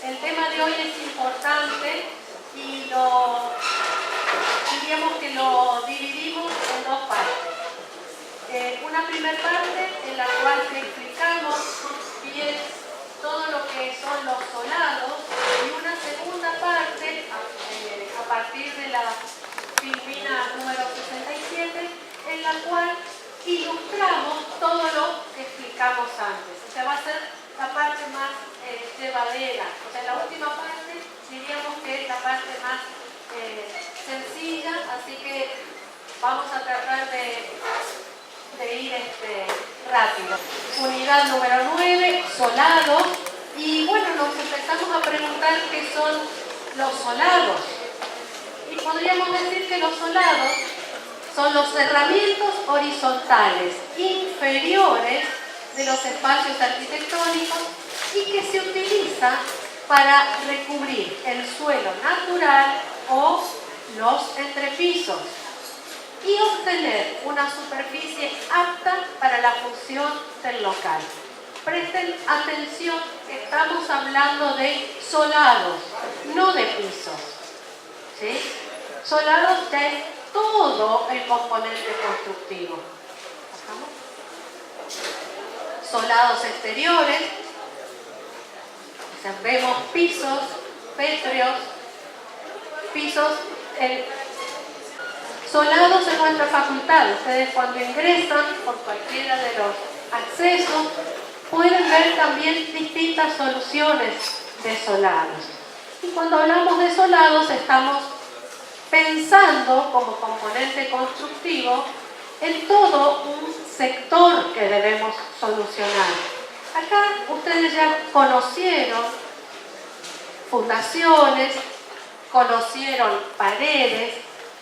El tema de hoy es importante y diríamos que lo dividimos en dos partes. Una primera parte en la cual te explicamos bien todo lo que son los solados, y una segunda parte a partir de la filmina número 67, en la cual ilustramos todo lo que explicamos antes. O sea, va a ser la parte más llevadera. O sea, la última parte diríamos que es la parte más sencilla, así que vamos a tratar de ir rápido. Unidad número 9, solados. Y bueno, nos empezamos a preguntar qué son los solados. Y podríamos decir que los solados son los cerramientos horizontales inferiores de los espacios arquitectónicos y que se utiliza para recubrir el suelo natural o los entrepisos y obtener una superficie apta para la función del local. Presten atención que estamos hablando de solados, no de pisos. ¿Sí? Solados de todo el componente constructivo. ¿Bajamos? Solados exteriores, o sea, vemos pisos pétreos, pisos solados en nuestra facultad. Ustedes cuando ingresan por cualquiera de los accesos pueden ver también distintas soluciones de solados. Y cuando hablamos de solados estamos pensando como componente constructivo en todo un sector que debemos solucionar. Acá ustedes ya conocieron fundaciones, conocieron paredes,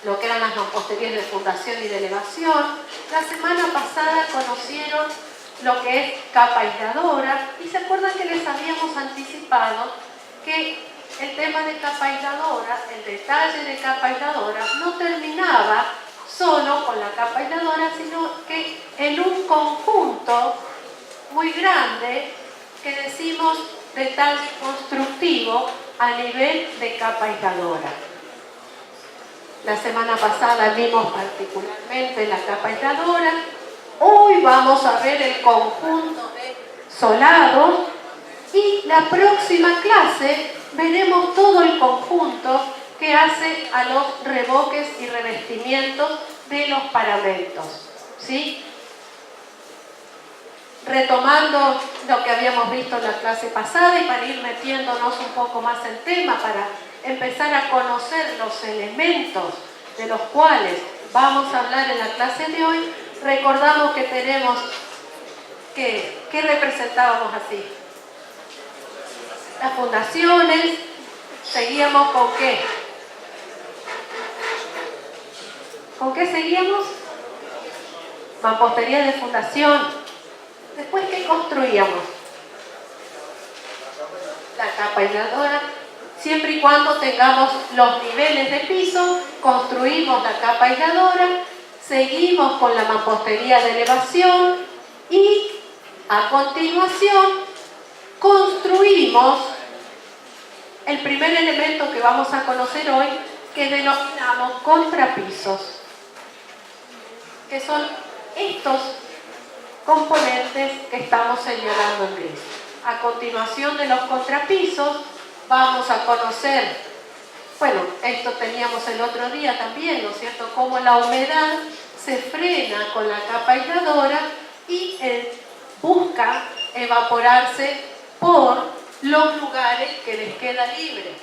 lo que eran las mamposterías de fundación y de elevación. La semana pasada conocieron lo que es capa aisladora y se acuerdan que les habíamos anticipado que el tema de capa aisladora, el detalle de capa aisladora, no terminaba solo con la capa aisladora, sino que en un conjunto muy grande que decimos detalle constructivo a nivel de capa aisladora. La semana pasada vimos particularmente la capa aisladora. Hoy vamos a ver el conjunto de solados y la próxima clase veremos todo el conjunto que hace a los revoques y revestimientos de los paramentos. ¿Sí? Retomando lo que habíamos visto en la clase pasada y para ir metiéndonos un poco más en tema, para empezar a conocer los elementos de los cuales vamos a hablar en la clase de hoy, recordamos que tenemos ¿qué representábamos así? Las fundaciones. Seguíamos con ¿qué? ¿Con qué seguíamos? Mampostería de fundación. Después, ¿qué construíamos? La capa aisladora. Siempre y cuando tengamos los niveles de piso, construimos la capa aisladora, seguimos con la mampostería de elevación y a continuación construimos el primer elemento que vamos a conocer hoy, que denominamos contrapisos, que son estos componentes que estamos señalando en gris. A continuación de los contrapisos vamos a conocer, bueno, esto teníamos el otro día también, ¿no es cierto?, cómo la humedad se frena con la capa aisladora y busca evaporarse por los lugares que les queda libre.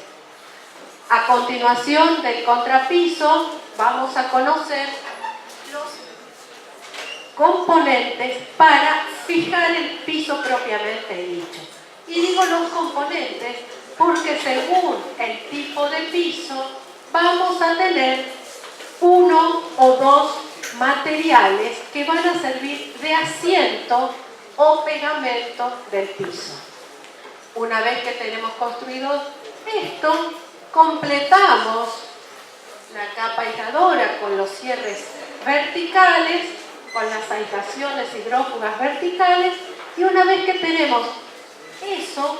A continuación del contrapiso vamos a conocer los componentes para fijar el piso propiamente dicho. Y digo los componentes porque según el tipo de piso vamos a tener uno o dos materiales que van a servir de asiento o pegamento del piso. Una vez que tenemos construido esto, completamos la capa aisladora con los cierres verticales, con las aislaciones hidrófugas verticales, y una vez que tenemos eso,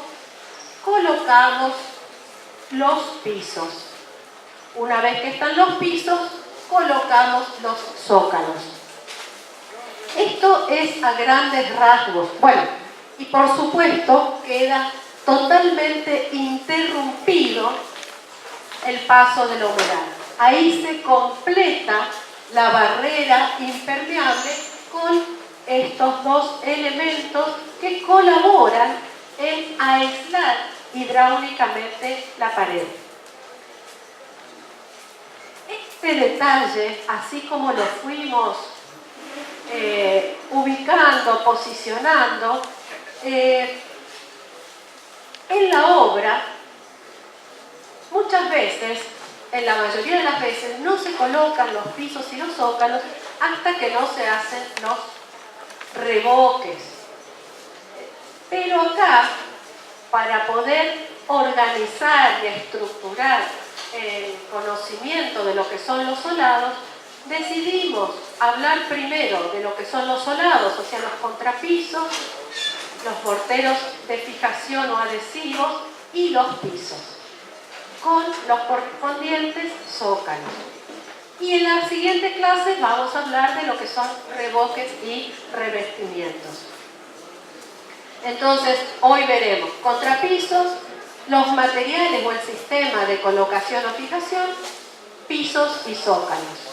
colocamos los pisos. Una vez que están los pisos, colocamos los zócalos. Esto es a grandes rasgos. Bueno, y por supuesto queda totalmente interrumpido el paso de la humedad. Ahí se completa la barrera impermeable con estos dos elementos que colaboran en aislar hidráulicamente la pared. Este detalle, así como lo fuimos ubicando, posicionando, en la obra, muchas veces, en la mayoría de las veces, no se colocan los pisos y los zócalos hasta que no se hacen los revoques. Pero acá, para poder organizar y estructurar el conocimiento de lo que son los solados, decidimos hablar primero de lo que son los solados, o sea, los contrapisos, los morteros de fijación o adhesivos y los pisos, con los correspondientes zócalos. Y en la siguiente clase vamos a hablar de lo que son revoques y revestimientos. Entonces, hoy veremos contrapisos, los materiales o el sistema de colocación o fijación, pisos y zócalos.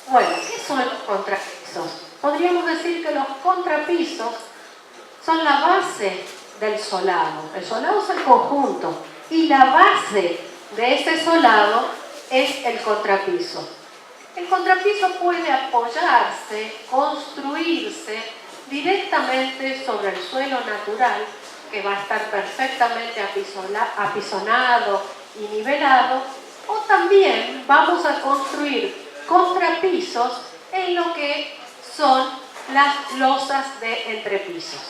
Bueno, ¿qué son los contrapisos? Podríamos decir que los contrapisos son la base del solado. El solado es el conjunto y la base de ese solado es el contrapiso. El contrapiso puede apoyarse, construirse directamente sobre el suelo natural, que va a estar perfectamente apisonado y nivelado, o también vamos a construir contrapisos en lo que son las losas de entrepisos.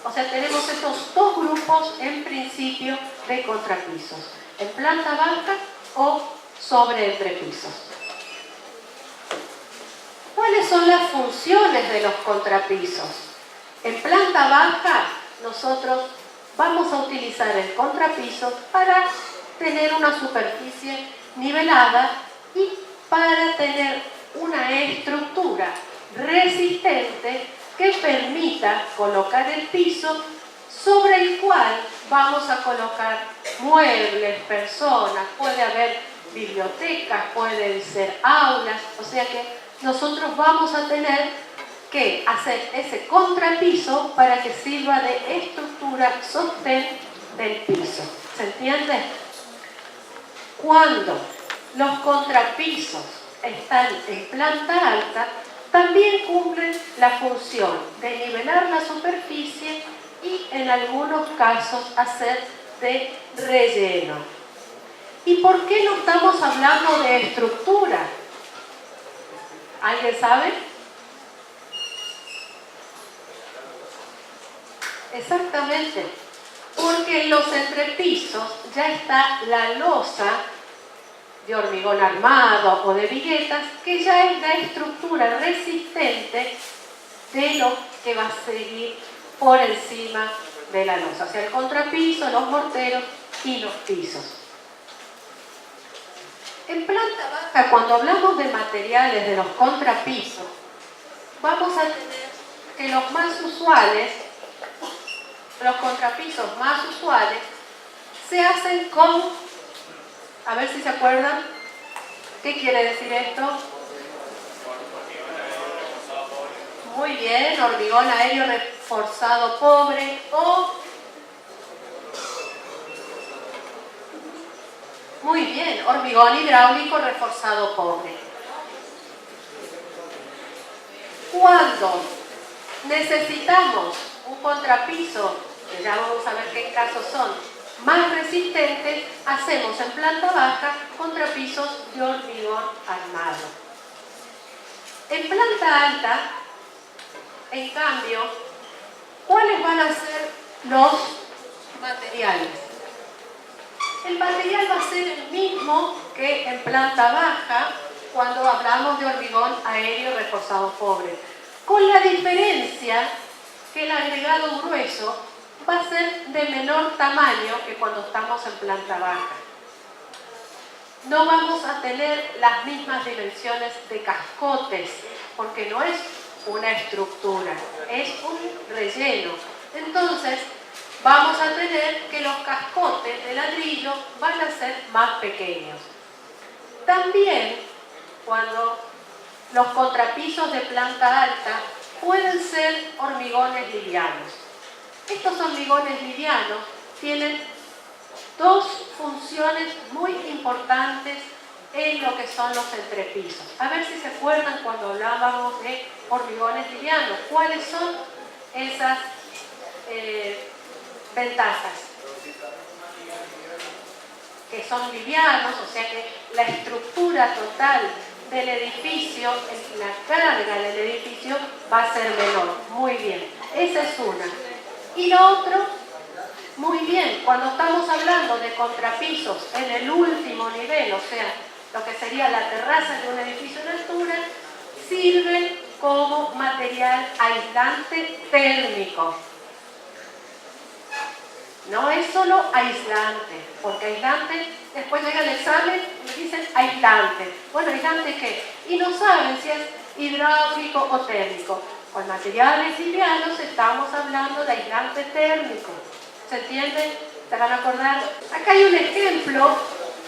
O sea, tenemos estos dos grupos en principio de contrapisos, en planta baja o sobre entrepisos. ¿Cuáles son las funciones de los contrapisos? En planta baja nosotros vamos a utilizar el contrapiso para tener una superficie nivelada y para tener una estructura resistente que permita colocar el piso sobre el cual vamos a colocar muebles, personas, puede haber bibliotecas, pueden ser aulas, o sea que nosotros vamos a tener que hacer ese contrapiso para que sirva de estructura sostén del piso. ¿Se entiende? Cuando los contrapisos están en planta alta, también cumplen la función de nivelar la superficie y en algunos casos hacer de relleno. ¿Y por qué no estamos hablando de estructura? ¿Alguien sabe? Exactamente, porque en los entrepisos ya está la losa de hormigón armado o de viguetas, que ya es la estructura resistente de lo que va a seguir por encima de la losa, o sea, el contrapiso, los morteros y los pisos. En planta baja, cuando hablamos de materiales de los contrapisos, vamos a tener que los más usuales, los contrapisos más usuales, se hacen con, a ver si se acuerdan, ¿qué quiere decir esto? Muy bien, hormigón aéreo reforzado pobre o... Muy bien, hormigón hidráulico reforzado pobre. Cuando necesitamos un contrapiso, que ya vamos a ver qué casos son, más resistentes, hacemos en planta baja contrapisos de hormigón armado. En planta alta, en cambio, ¿cuáles van a ser los materiales? El material va a ser el mismo que en planta baja cuando hablamos de hormigón aéreo reforzado pobre, con la diferencia que el agregado grueso va a ser de menor tamaño que cuando estamos en planta baja. No vamos a tener las mismas dimensiones de cascotes, porque no es una estructura, es un relleno. Entonces, vamos a tener que los cascotes de ladrillo van a ser más pequeños. También, cuando los contrapisos de planta alta pueden ser hormigones livianos. Estos hormigones livianos tienen dos funciones muy importantes en lo que son los entrepisos. A ver si se acuerdan cuando hablábamos de hormigones livianos. ¿Cuáles son esas ventajas? Que son livianos, o sea que la estructura total del edificio, la carga del edificio va a ser menor. Muy bien, esa es una. Y lo otro, muy bien, cuando estamos hablando de contrapisos en el último nivel, o sea, lo que sería la terraza de un edificio en altura, sirven como material aislante térmico. No es solo aislante, porque aislante, después llega el examen y dicen aislante. Bueno, ¿aislante qué? Y no saben si es hidráulico o térmico. Con materiales livianos estamos hablando de aislante térmico. ¿Se entiende? ¿Se van a acordar? Acá hay un ejemplo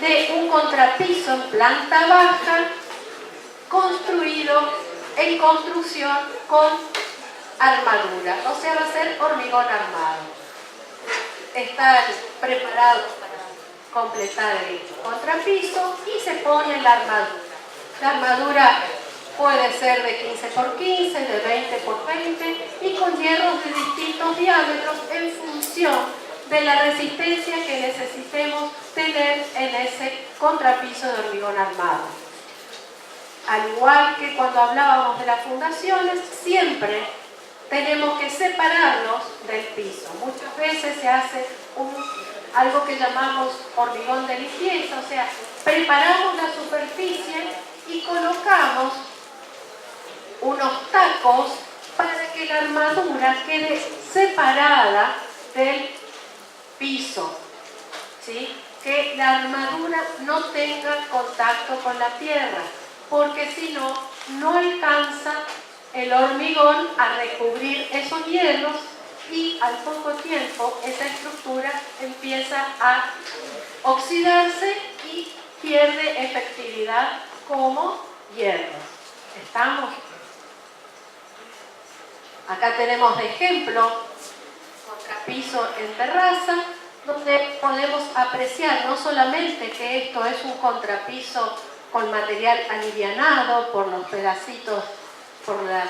de un contrapiso en planta baja construido en construcción con armadura. O sea, va a ser hormigón armado. Están preparados para completar el contrapiso y se pone la armadura. La armadura puede ser de 15 por 15, de 20 por 20 y con hierros de distintos diámetros en función de la resistencia que necesitemos tener en ese contrapiso de hormigón armado. Al igual que cuando hablábamos de las fundaciones, siempre tenemos que separarnos del piso. Muchas veces se hace algo que llamamos hormigón de limpieza, o sea, preparamos la superficie y colocamos unos tacos para que la armadura quede separada del piso, ¿sí? Que la armadura no tenga contacto con la tierra, porque si no, no alcanza el hormigón a recubrir esos hierros y al poco tiempo esa estructura empieza a oxidarse y pierde efectividad como hierro. ¿Estamos? Acá tenemos de ejemplo contrapiso en terraza, donde podemos apreciar no solamente que esto es un contrapiso con material alivianado por los pedacitos, por las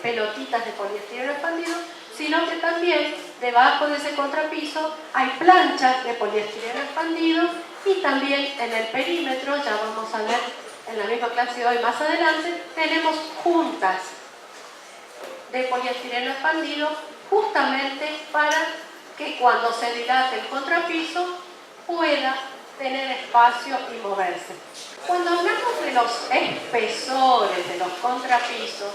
pelotitas de poliestireno expandido, sino que también debajo de ese contrapiso hay planchas de poliestireno expandido y también en el perímetro, ya vamos a ver en la misma clase de hoy más adelante, tenemos juntas de poliestireno expandido justamente para que cuando se dilate el contrapiso pueda tener espacio y moverse. Cuando hablamos de los espesores de los contrapisos,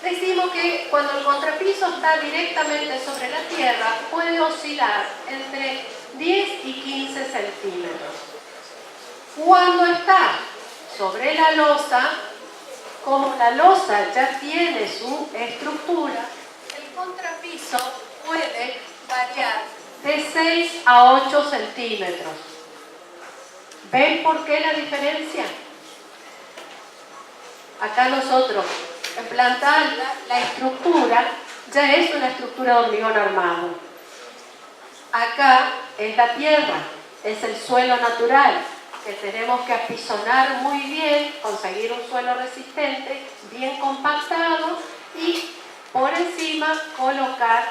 decimos que cuando el contrapiso está directamente sobre la tierra puede oscilar entre 10 y 15 centímetros. Cuando está sobre la losa, como la losa ya tiene su estructura, el contrapiso puede variar de 6 a 8 centímetros. ¿Ven por qué la diferencia? Acá nosotros, en planta alta, la estructura ya es una estructura de hormigón armado. Acá es la tierra, es el suelo natural, que tenemos que apisonar muy bien, conseguir un suelo resistente, bien compactado y por encima colocar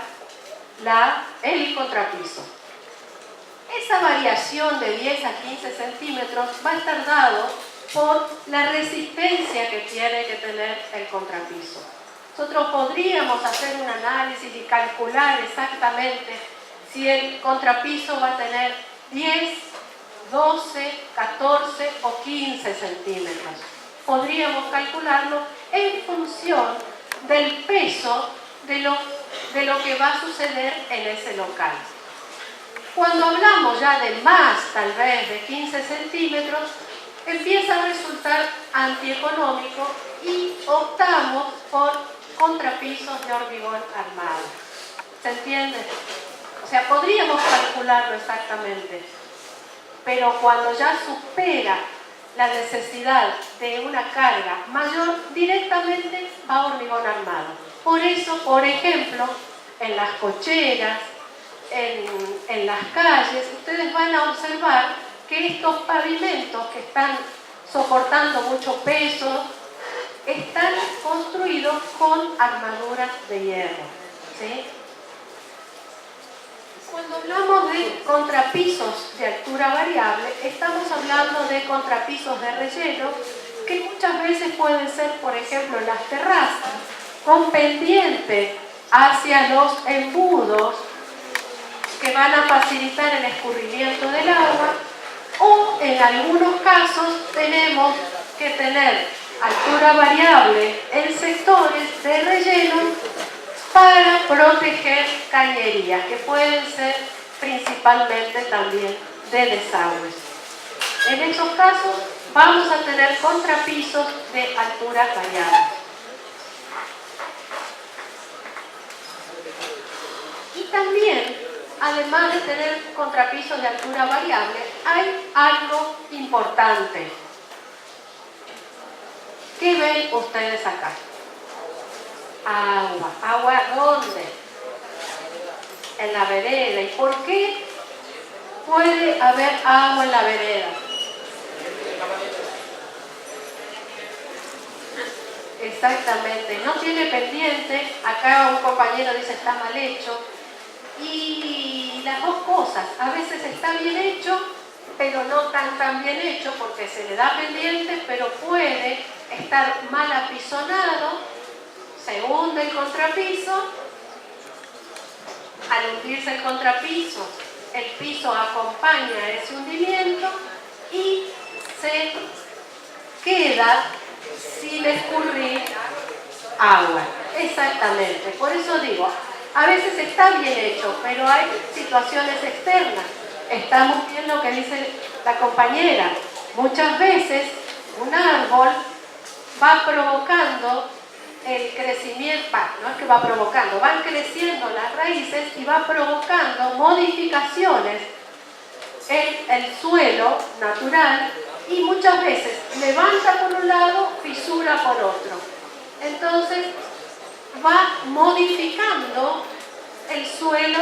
el contrapiso. Esa variación de 10 a 15 centímetros va a estar dado por la resistencia que tiene que tener el contrapiso. Nosotros podríamos hacer un análisis y calcular exactamente si el contrapiso va a tener 10, 12, 14 o 15 centímetros. Podríamos calcularlo en función del peso de lo que va a suceder en ese local. Cuando hablamos ya de más, tal vez de 15 centímetros, empieza a resultar antieconómico y optamos por contrapisos de hormigón armado. ¿Se entiende? O sea, podríamos calcularlo exactamente, pero cuando ya supera la necesidad de una carga mayor, directamente va a hormigón armado. Por eso, por ejemplo, en las cocheras, en las calles, ustedes van a observar que estos pavimentos que están soportando mucho peso están construidos con armaduras de hierro, ¿sí? Cuando hablamos de contrapisos de altura variable, estamos hablando de contrapisos de relleno que muchas veces pueden ser, por ejemplo, en las terrazas, con pendiente hacia los embudos que van a facilitar el escurrimiento del agua, o en algunos casos tenemos que tener altura variable en sectores de relleno para proteger cañerías, que pueden ser principalmente también de desagües. En esos casos vamos a tener contrapisos de altura variable. Y también, además de tener contrapisos de altura variable, hay algo importante. ¿Qué ven ustedes acá? Agua. ¿Agua dónde? En la vereda. ¿Y por qué puede haber agua en la vereda? Exactamente. No tiene pendiente. Acá un compañero dice está mal hecho. Y las dos cosas. A veces está bien hecho, pero no tan bien hecho porque se le da pendiente, pero puede estar mal apisonado. Se hunde el contrapiso, al hundirse el contrapiso, el piso acompaña ese hundimiento y se queda sin escurrir agua. Exactamente, por eso digo, a veces está bien hecho, pero hay situaciones externas. Estamos viendo lo que dice la compañera. Muchas veces un árbol va provocando el crecimiento, no es que va provocando, van creciendo las raíces y va provocando modificaciones en el suelo natural y muchas veces levanta por un lado, fisura por otro. Entonces va modificando el suelo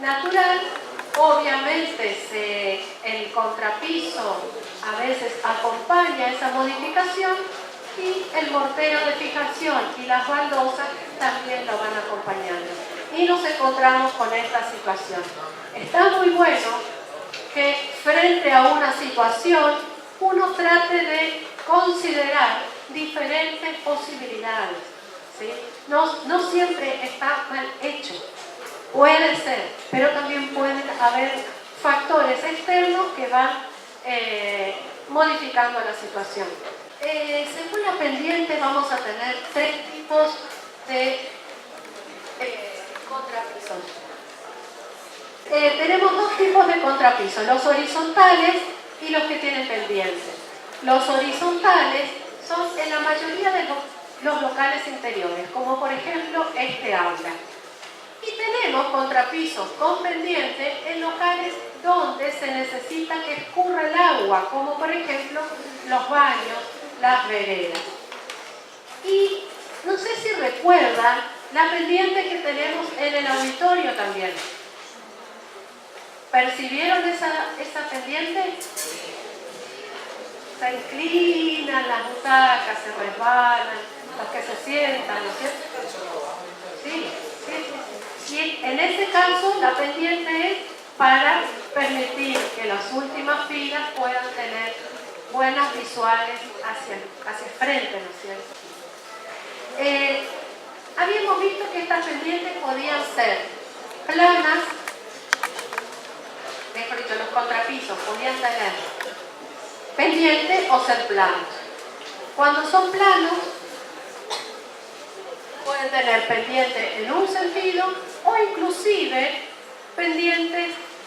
natural. Obviamente el contrapiso a veces acompaña esa modificación y el mortero de fijación y las baldosas también lo van acompañando. Y nos encontramos con esta situación. Está muy bueno que frente a una situación uno trate de considerar diferentes posibilidades, ¿sí? No siempre está mal hecho. Puede ser, pero también pueden haber factores externos que van modificando la situación. Según la pendiente vamos a tener 3 tipos de contrapisos. Tenemos 2 tipos de contrapisos, los horizontales y los que tienen pendiente. Los horizontales son en la mayoría de los locales interiores, como por ejemplo este aula. Y tenemos contrapisos con pendiente en locales donde se necesita que escurra el agua, como por ejemplo los baños, las veredas. Y no sé si recuerdan la pendiente que tenemos en el auditorio también. ¿Percibieron esa pendiente? Se inclinan las butacas, se resbalan, los que se sientan, ¿no es cierto? Sí. Y en este caso la pendiente es para permitir que las últimas filas puedan tener buenas visuales hacia el frente, ¿no es cierto? Habíamos visto que estas pendientes podían ser planas, mejor dicho, los contrapisos podían tener pendiente o ser planos. Cuando son planos, pueden tener pendiente en un sentido o inclusive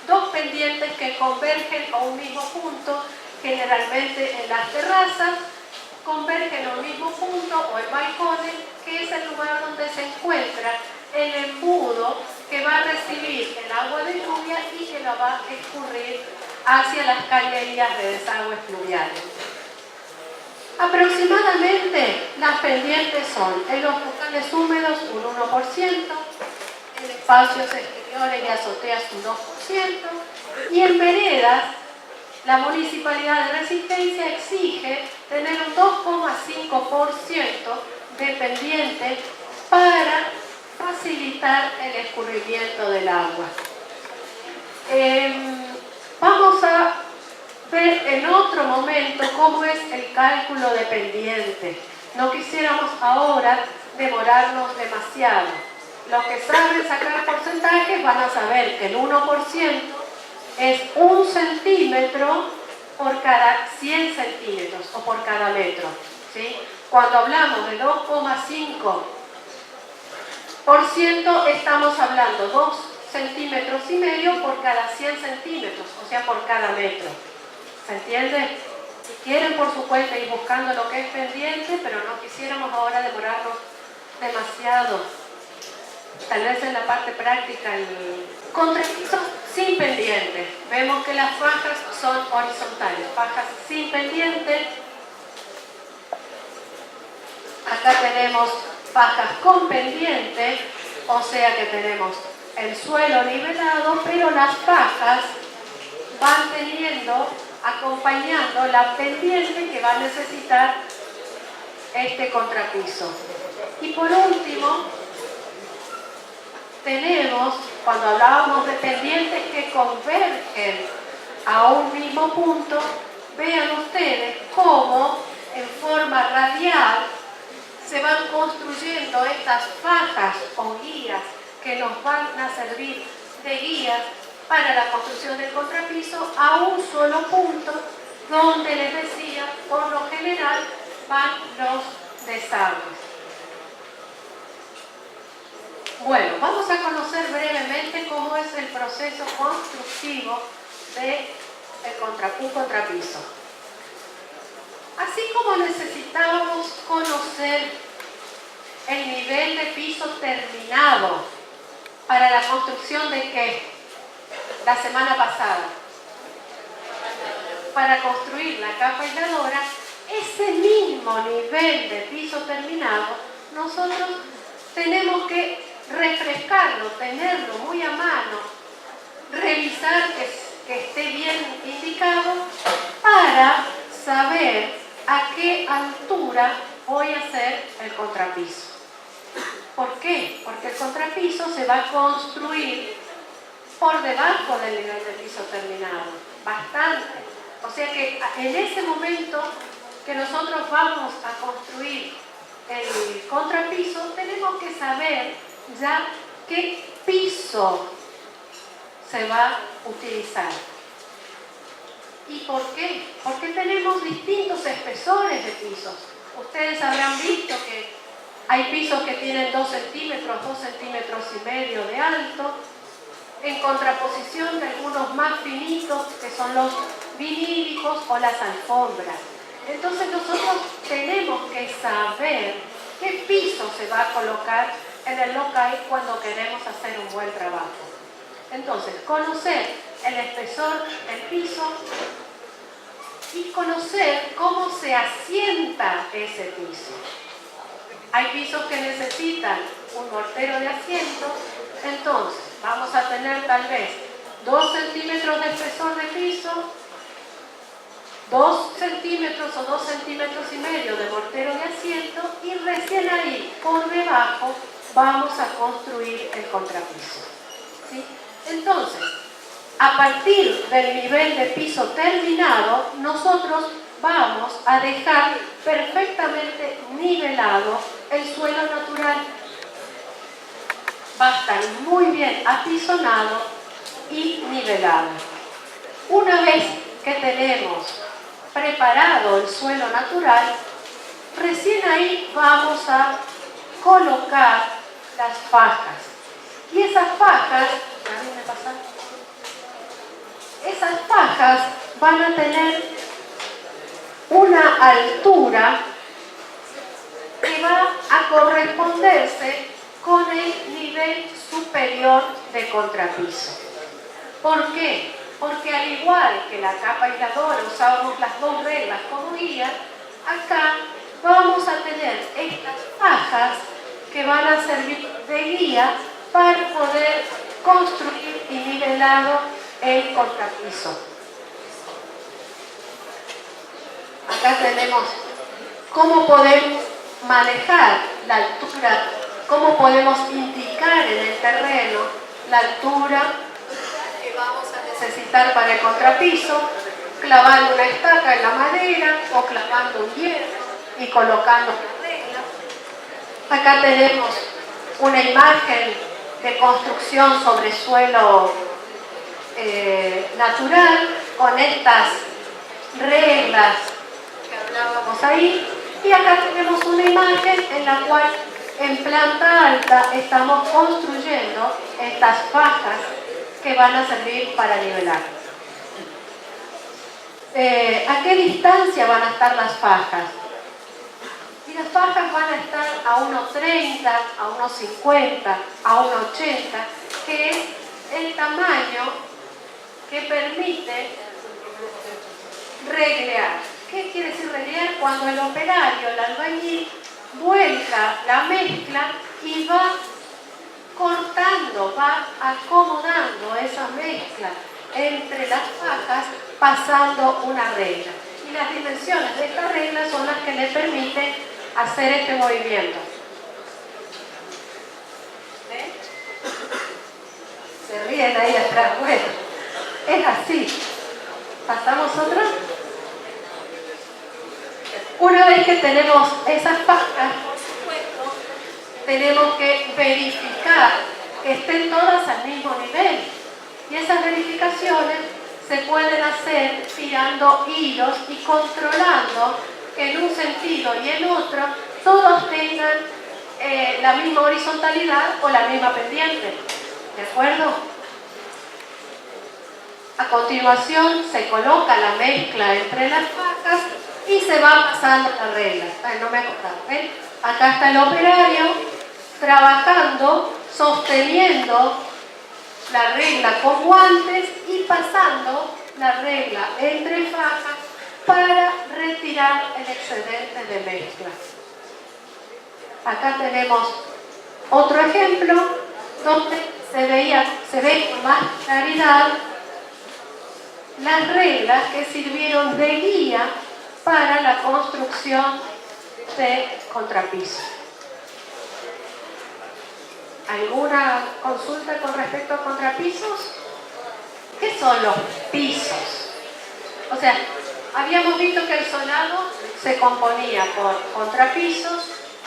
dos pendientes que convergen a un mismo punto, generalmente en las terrazas, convergen a un mismo punto o en balcones, que es el lugar donde se encuentra el embudo que va a recibir el agua de lluvia y que lo va a escurrir hacia las cañerías de desagües pluviales. Aproximadamente las pendientes son en los locales húmedos un 1%, en espacios exteriores y azoteas un 2%, y en veredas la Municipalidad de Resistencia exige tener un 2,5% de pendiente para facilitar el escurrimiento del agua. Vamos a ver en otro momento cómo es el cálculo de pendiente. No quisiéramos ahora demorarnos demasiado. Los que saben sacar porcentajes van a saber que el 1% es 1 centímetro por cada 100 centímetros o por cada metro, ¿sí? Cuando hablamos de 2,5%, estamos hablando 2,5 centímetros por cada 100 centímetros, o sea, por cada metro. ¿Se entiende? Si quieren por su cuenta ir buscando lo que es pendiente, pero no quisiéramos ahora demorarnos demasiado. Tal vez en la parte práctica, contrapiso sin pendiente. Vemos que las fajas son horizontales, fajas sin pendiente. Acá tenemos fajas con pendiente, o sea que tenemos el suelo nivelado, pero las fajas van acompañando la pendiente que va a necesitar este contrapiso. Y por último, tenemos, cuando hablábamos de pendientes que convergen a un mismo punto, vean ustedes cómo en forma radial se van construyendo estas fajas o guías que nos van a servir de guías para la construcción del contrapiso a un solo punto, donde les decía, por lo general van los desagües. Bueno, vamos a conocer brevemente cómo es el proceso constructivo de un contrapiso. Así como necesitábamos conocer el nivel de piso terminado para la construcción de ¿qué? La semana pasada, para construir la capa aisladora, ese mismo nivel de piso terminado nosotros tenemos que refrescarlo, tenerlo muy a mano, revisar que esté bien indicado para saber a qué altura voy a hacer el contrapiso. ¿Por qué? Porque el contrapiso se va a construir por debajo del nivel de piso terminado, bastante. O sea que en ese momento que nosotros vamos a construir el contrapiso, tenemos que saber ya qué piso se va a utilizar. ¿Y por qué? Porque tenemos distintos espesores de pisos. Ustedes habrán visto que hay pisos que tienen 2 centímetros, 2,5 centímetros de alto, en contraposición de algunos más finitos que son los vinílicos o las alfombras. Entonces nosotros tenemos que saber qué piso se va a colocar en el local cuando queremos hacer un buen trabajo. Entonces, conocer el espesor del piso y conocer cómo se asienta ese piso. Hay pisos que necesitan un mortero de asiento, entonces vamos a tener tal vez 2 centímetros de espesor de piso, 2 centímetros o 2,5 centímetros de mortero de asiento, y recién ahí, por debajo, vamos a construir el contrapiso. ¿Sí? Entonces, a partir del nivel de piso terminado, nosotros vamos a dejar perfectamente nivelado el suelo natural. Va a estar muy bien apisonado y nivelado. Una vez que tenemos preparado el suelo natural, recién ahí vamos a colocar las fajas. Y esas fajas, van a tener una altura que va a corresponderse con el nivel superior de contrapiso. ¿Por qué? Porque al igual que la capa aisladora usábamos las dos reglas como guía, acá vamos a tener estas fajas que van a servir de guía para poder construir y nivelado el contrapiso. Acá tenemos cómo podemos manejar la altura, cómo podemos indicar en el terreno la altura que vamos a necesitar para el contrapiso, clavando una estaca en la madera o clavando un hierro y colocando una regla. Acá tenemos una imagen de construcción sobre suelo natural con estas reglas que hablábamos ahí, y acá tenemos una imagen en la cual en planta alta estamos construyendo estas fajas que van a servir para nivelar. ¿A qué distancia van a estar las fajas? Y las fajas van a estar a 1,30, a 1,50, a 1,80, que es el tamaño que permite reglear. ¿Qué quiere decir reglear? Cuando el operario, el albañil, vuelca la mezcla y va cortando, va acomodando esa mezcla entre las fajas pasando una regla. Y las dimensiones de esta regla son las que le permiten hacer este movimiento. ¿Ven? Se ríen ahí atrás. Bueno, es así. ¿Pasamos otra? Una vez que tenemos esas fajas, por supuesto, tenemos que verificar que estén todas al mismo nivel. Y esas verificaciones se pueden hacer tirando hilos y controlando que en un sentido y en otro todos tengan la misma horizontalidad o la misma pendiente. ¿De acuerdo? A continuación se coloca la mezcla entre las fajas y se va pasando la regla. No me acordaba, ¿ven? Acá está el operario trabajando, sosteniendo la regla con guantes y pasando la regla entre fajas para retirar el excedente de mezcla. Acá tenemos otro ejemplo donde se ve con más claridad las reglas que sirvieron de guía para la construcción de contrapiso. ¿Alguna consulta con respecto a contrapisos? ¿Qué son los pisos? O sea, habíamos visto que el solado se componía por contrapisos,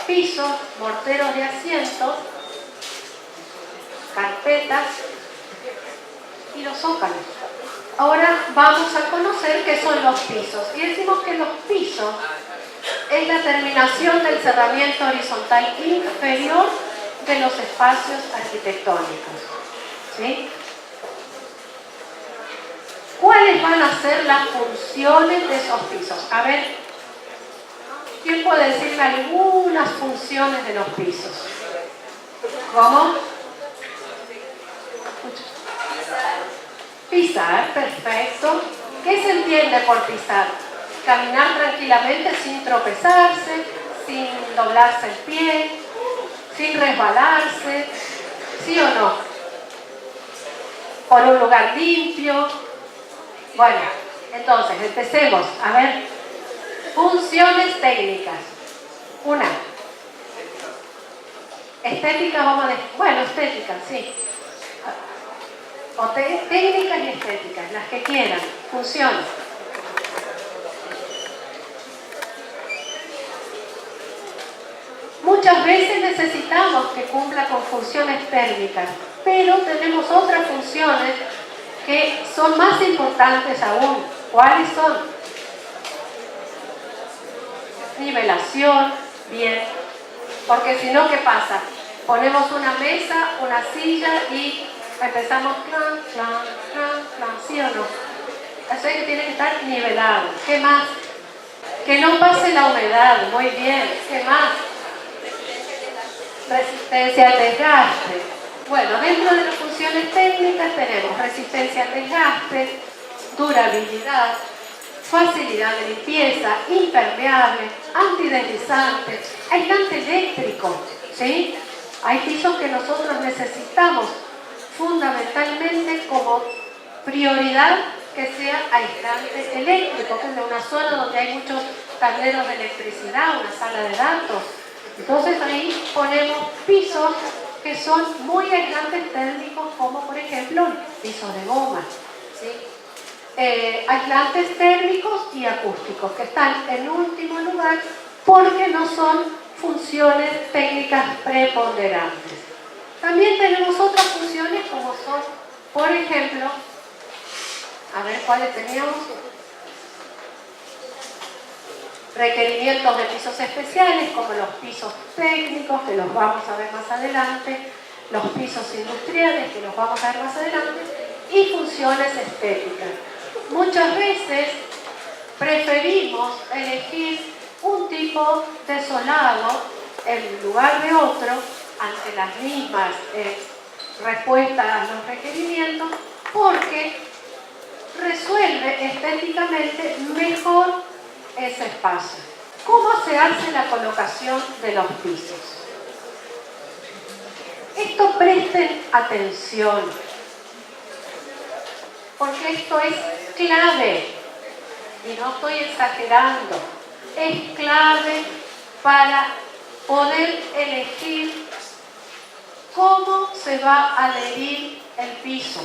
pisos, morteros de asiento, carpetas y los zócalos. Ahora vamos a conocer qué son los pisos. Y decimos que los pisos es la terminación del cerramiento horizontal inferior de los espacios arquitectónicos. ¿Sí? ¿Cuáles van a ser las funciones de esos pisos? A ver, ¿quién puede decirme algunas funciones de los pisos? ¿Cómo? Pisar, perfecto. ¿Qué se entiende por pisar? Caminar tranquilamente sin tropezarse, sin doblarse el pie, sin resbalarse, ¿sí o no? Por un lugar limpio. Bueno, entonces empecemos. A ver, funciones técnicas. Una. Estética, vamos a decir. Bueno, estética, sí. O técnicas y estéticas, las que quieran. Funciones. Muchas veces necesitamos que cumpla con funciones térmicas, pero tenemos otras funciones que son más importantes aún. ¿Cuáles son? Nivelación, bien. Porque si no, ¿qué pasa? Ponemos una mesa, una silla y empezamos clan, clan, clan, clan, ¿sí o no? Eso es que tiene que estar nivelado. ¿Qué más? Que no pase la humedad, muy bien. ¿Qué más? Resistencia al desgaste. Bueno, dentro de las funciones técnicas tenemos resistencia al desgaste, durabilidad, facilidad de limpieza, impermeable, antideslizante, aislante eléctrico, ¿sí? Hay pisos que nosotros necesitamos fundamentalmente como prioridad que sea aislante eléctrico, que es de una zona donde hay muchos tableros de electricidad, una sala de datos. Entonces ahí ponemos pisos que son muy aislantes térmicos, como por ejemplo pisos de goma, ¿sí? Aislantes térmicos y acústicos, que están en último lugar porque no son funciones técnicas preponderantes. También tenemos otras funciones como son, por ejemplo, a ver cuáles teníamos. Requerimientos de pisos especiales, como los pisos técnicos, que los vamos a ver más adelante, los pisos industriales, que los vamos a ver más adelante, y funciones estéticas. Muchas veces preferimos elegir un tipo de solado en lugar de otro ante las mismas respuestas a los requerimientos, porque resuelve estéticamente mejor ese espacio. ¿Cómo se hace la colocación de los pisos? Esto presten atención, porque esto es clave, y no estoy exagerando, es clave para poder elegir cómo se va a adherir el piso.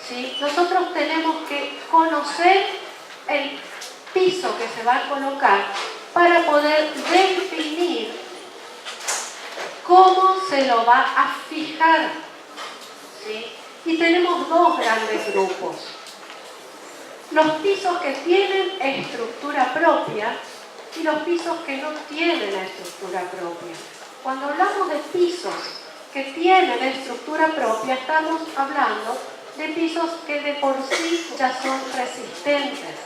¿Sí? Nosotros tenemos que conocer el piso que se va a colocar para poder definir cómo se lo va a fijar, ¿sí? Y tenemos dos grandes grupos: los pisos que tienen estructura propia y los pisos que no tienen estructura propia. Cuando hablamos de pisos que tienen estructura propia, estamos hablando de pisos que de por sí ya son resistentes.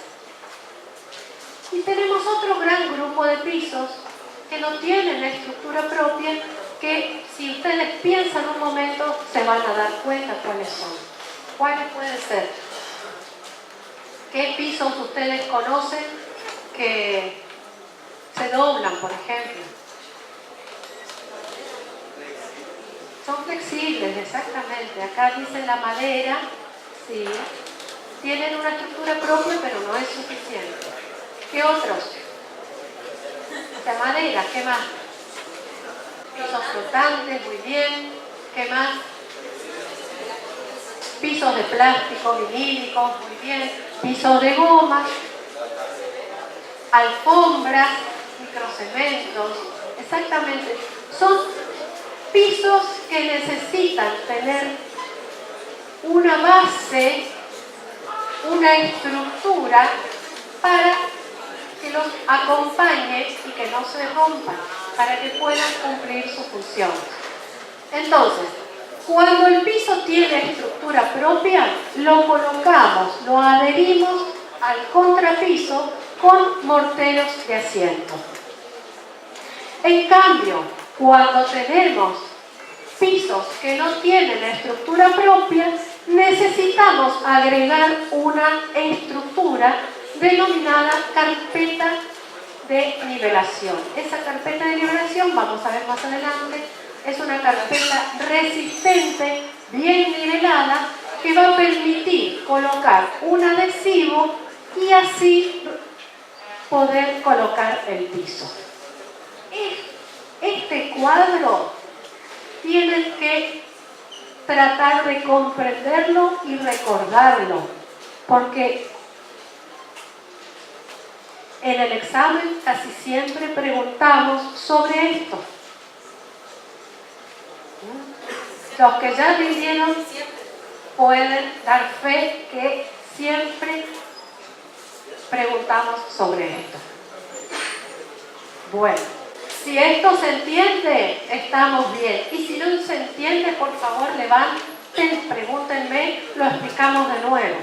Y tenemos otro gran grupo de pisos que no tienen estructura propia, que si ustedes piensan un momento se van a dar cuenta cuáles son. ¿Cuáles pueden ser? ¿Qué pisos ustedes conocen que se doblan, por ejemplo? Son flexibles, exactamente. Acá dice la madera, sí. Tienen una estructura propia, pero no es suficiente. ¿Qué otros? La madera, ¿qué más? Pisos flotantes, muy bien. ¿Qué más? Pisos de plástico, vinílicos, muy bien. Pisos de goma. Alfombras, microcementos. Exactamente. Son pisos que necesitan tener una base, una estructura para que los acompañe y que no se rompan, para que puedan cumplir su función. Entonces, cuando el piso tiene estructura propia, lo colocamos, lo adherimos al contrapiso con morteros de asiento. En cambio, cuando tenemos pisos que no tienen estructura propia, necesitamos agregar una estructura denominada carpeta de nivelación. Esa carpeta de nivelación, vamos a ver más adelante, es una carpeta resistente, bien nivelada, que va a permitir colocar un adhesivo y así poder colocar el piso. Este cuadro tienen que tratar de comprenderlo y recordarlo, porque en el examen casi siempre preguntamos sobre esto. Los que ya vivieron pueden dar fe que siempre preguntamos sobre esto. Bueno, Si esto se entiende, estamos bien. Y si no se entiende, por favor, levanten, pregúntenme, lo explicamos de nuevo.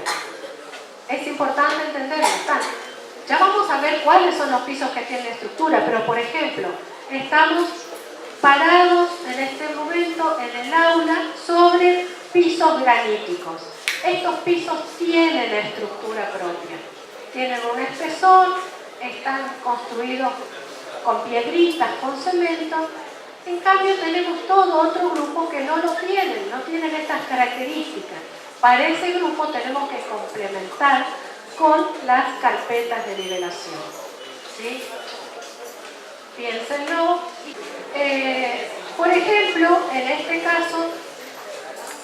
Es importante entenderlo. Ya vamos a ver cuáles son los pisos que tienen estructura, pero por ejemplo, estamos parados en este momento en el aula sobre pisos graníticos. Estos pisos tienen estructura propia, tienen un espesor, están construidos con piedritas, con cemento. En cambio tenemos todo otro grupo que no lo tienen, no tienen estas características. Para ese grupo tenemos que complementar con las carpetas de nivelación. ¿Sí? Piénsenlo. Por ejemplo, en este caso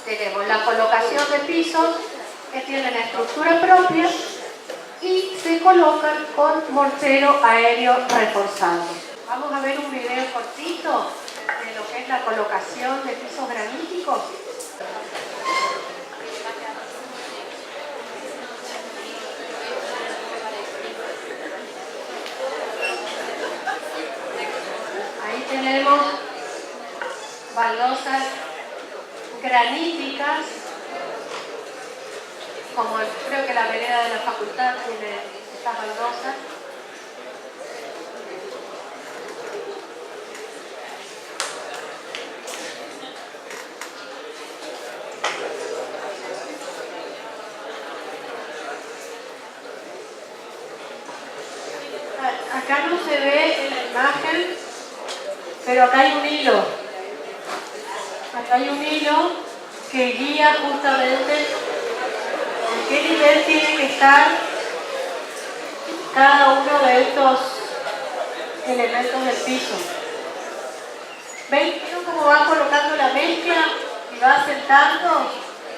tenemos la colocación de pisos que tienen estructura propia y se colocan con mortero aéreo reforzado. Vamos a ver un video cortito de lo que es la colocación de pisos graníticos. Ahí tenemos baldosas graníticas, como creo que la vereda de la facultad tiene estas baldosas. Acá no se ve en la imagen, pero acá hay un hilo. Acá hay un hilo que guía justamente en qué nivel tiene que estar cada uno de estos elementos del piso. ¿Ven cómo va colocando la mezcla y va sentando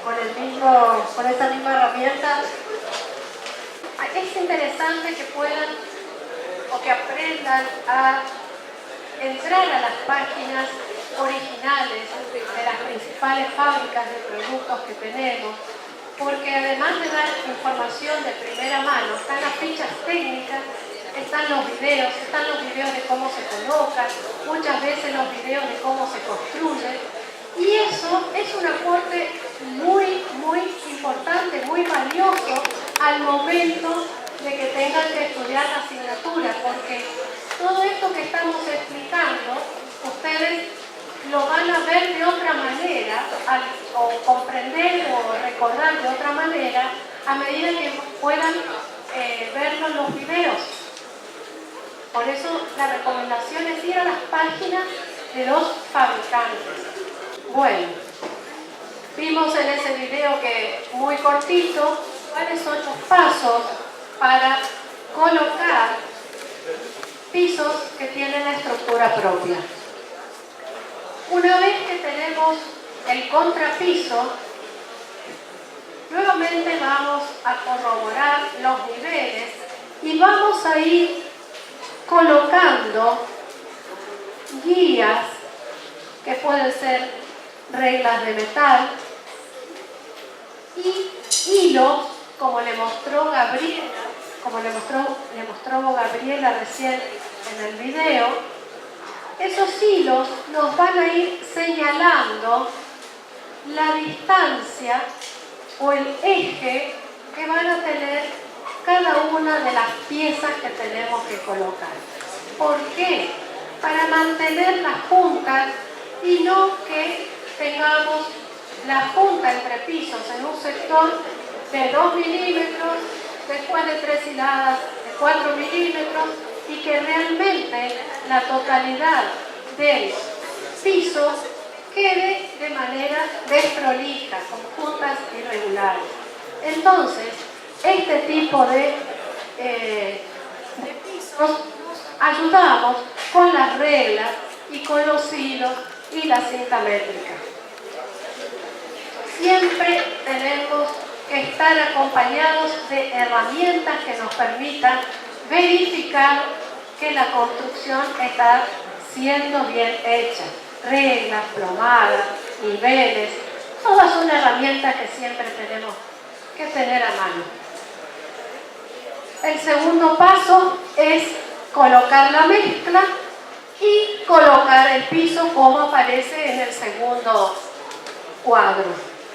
con esa misma herramienta? Es interesante que puedan o que aprendan a entrar a las páginas originales de las principales fábricas de productos que tenemos, porque además de dar información de primera mano, están las fichas técnicas, están los videos de cómo se colocan, muchas veces los videos de cómo se construye, y eso es un aporte muy, muy importante, muy valioso al momento de que tengan que estudiar la asignatura, porque todo esto que estamos explicando, ustedes lo van a ver de otra manera, o comprender o recordar de otra manera, a medida que puedan verlo en los videos. Por eso la recomendación es ir a las páginas de los fabricantes. Bueno, vimos en ese video que muy cortito cuáles son los pasos para colocar pisos que tienen estructura propia. Una vez que tenemos el contrapiso, nuevamente vamos a corroborar los niveles y vamos a ir colocando guías que pueden ser reglas de metal y hilos, como le mostró Gabriela, recién en el video. Esos hilos nos van a ir señalando la distancia o el eje que van a tener cada una de las piezas que tenemos que colocar. ¿Por qué? Para mantener las juntas y no que tengamos la junta entre pisos en un sector de 2 milímetros, después de 3 hiladas de 4 milímetros, y que realmente la totalidad del piso quede de manera desprolija, con juntas irregulares. Entonces, este tipo de pisos ayudamos con las reglas y con los hilos y la cinta métrica. Siempre tenemos que estar acompañados de herramientas que nos permitan verificar que la construcción está siendo bien hecha. Reglas, plomadas, niveles, todas son herramientas que siempre tenemos que tener a mano. El segundo paso es colocar la mezcla y colocar el piso como aparece en el segundo cuadro.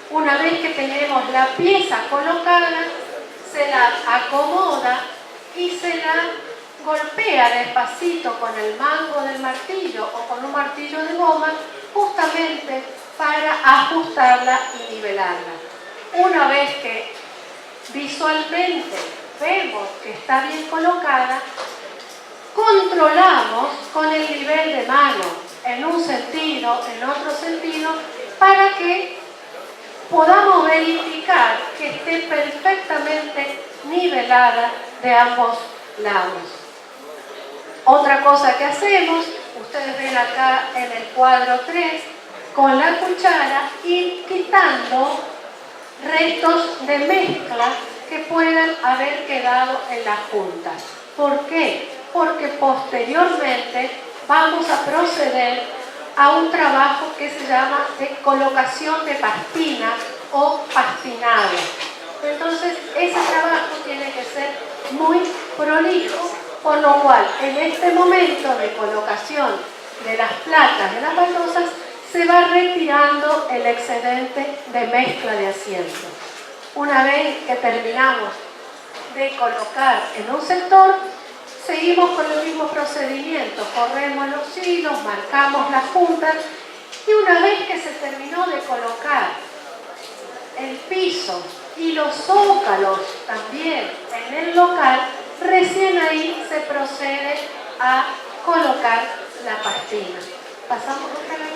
Una vez que tenemos la pieza colocada, se la acomoda y se la golpea despacito con el mango del martillo o con un martillo de goma, justamente para ajustarla y nivelarla. Una vez que visualmente vemos que está bien colocada, controlamos con el nivel de mano en un sentido, en otro sentido, para que podamos verificar que esté perfectamente nivelada de ambos lados. Otra cosa que hacemos, ustedes ven acá en el cuadro 3, con la cuchara ir quitando restos de mezcla que puedan haber quedado en las puntas. ¿Por qué? Porque posteriormente vamos a proceder a un trabajo que se llama de colocación de pastina o pastinado. Entonces, ese trabajo tiene que ser muy prolijo, por lo cual, en este momento de colocación de las placas de las baldosas, se va retirando el excedente de mezcla de asiento. Una vez que terminamos de colocar en un sector, seguimos con el mismo procedimiento, corremos los hilos, marcamos las puntas y una vez que se terminó de colocar el piso y los zócalos también en el local, recién ahí se procede a colocar la pastina. Pasamos otra vez.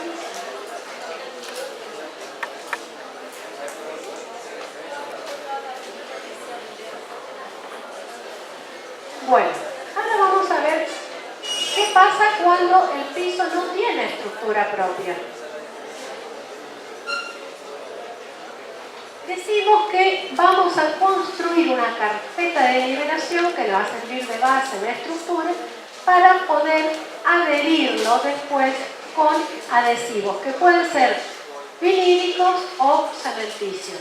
Bueno, ahora vamos a ver qué pasa cuando el piso no tiene estructura propia. Decimos que vamos a construir una carpeta de nivelación que le va a servir de base de estructura para poder adherirlo después con adhesivos, que pueden ser vinílicos o cementicios.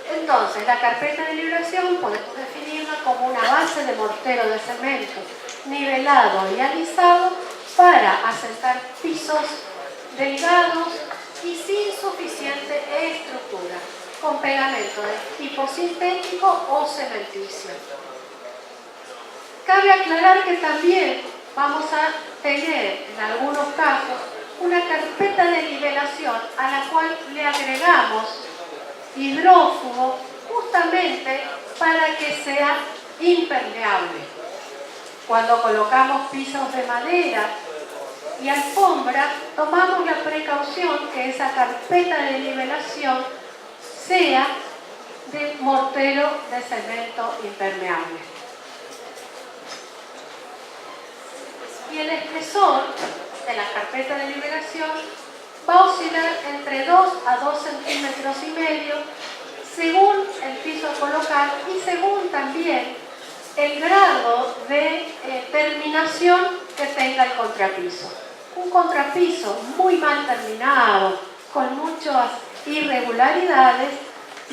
Entonces, la carpeta de nivelación podemos definirla como una base de mortero de cemento nivelado y alisado para asentar pisos delgados y sin suficiente estructura, con pegamento de tipo sintético o cementicio. Cabe aclarar que también vamos a tener, en algunos casos, una carpeta de nivelación a la cual le agregamos hidrófugo justamente para que sea impermeable. Cuando colocamos pisos de madera y alfombra, tomamos la precaución que esa carpeta de nivelación sea de mortero de cemento impermeable. Y el espesor de la carpeta de nivelación va a oscilar entre 2 a 2,5 centímetros según el piso a colocar y según también el grado de terminación que tenga el contrapiso. Un contrapiso muy mal terminado, con muchas irregularidades,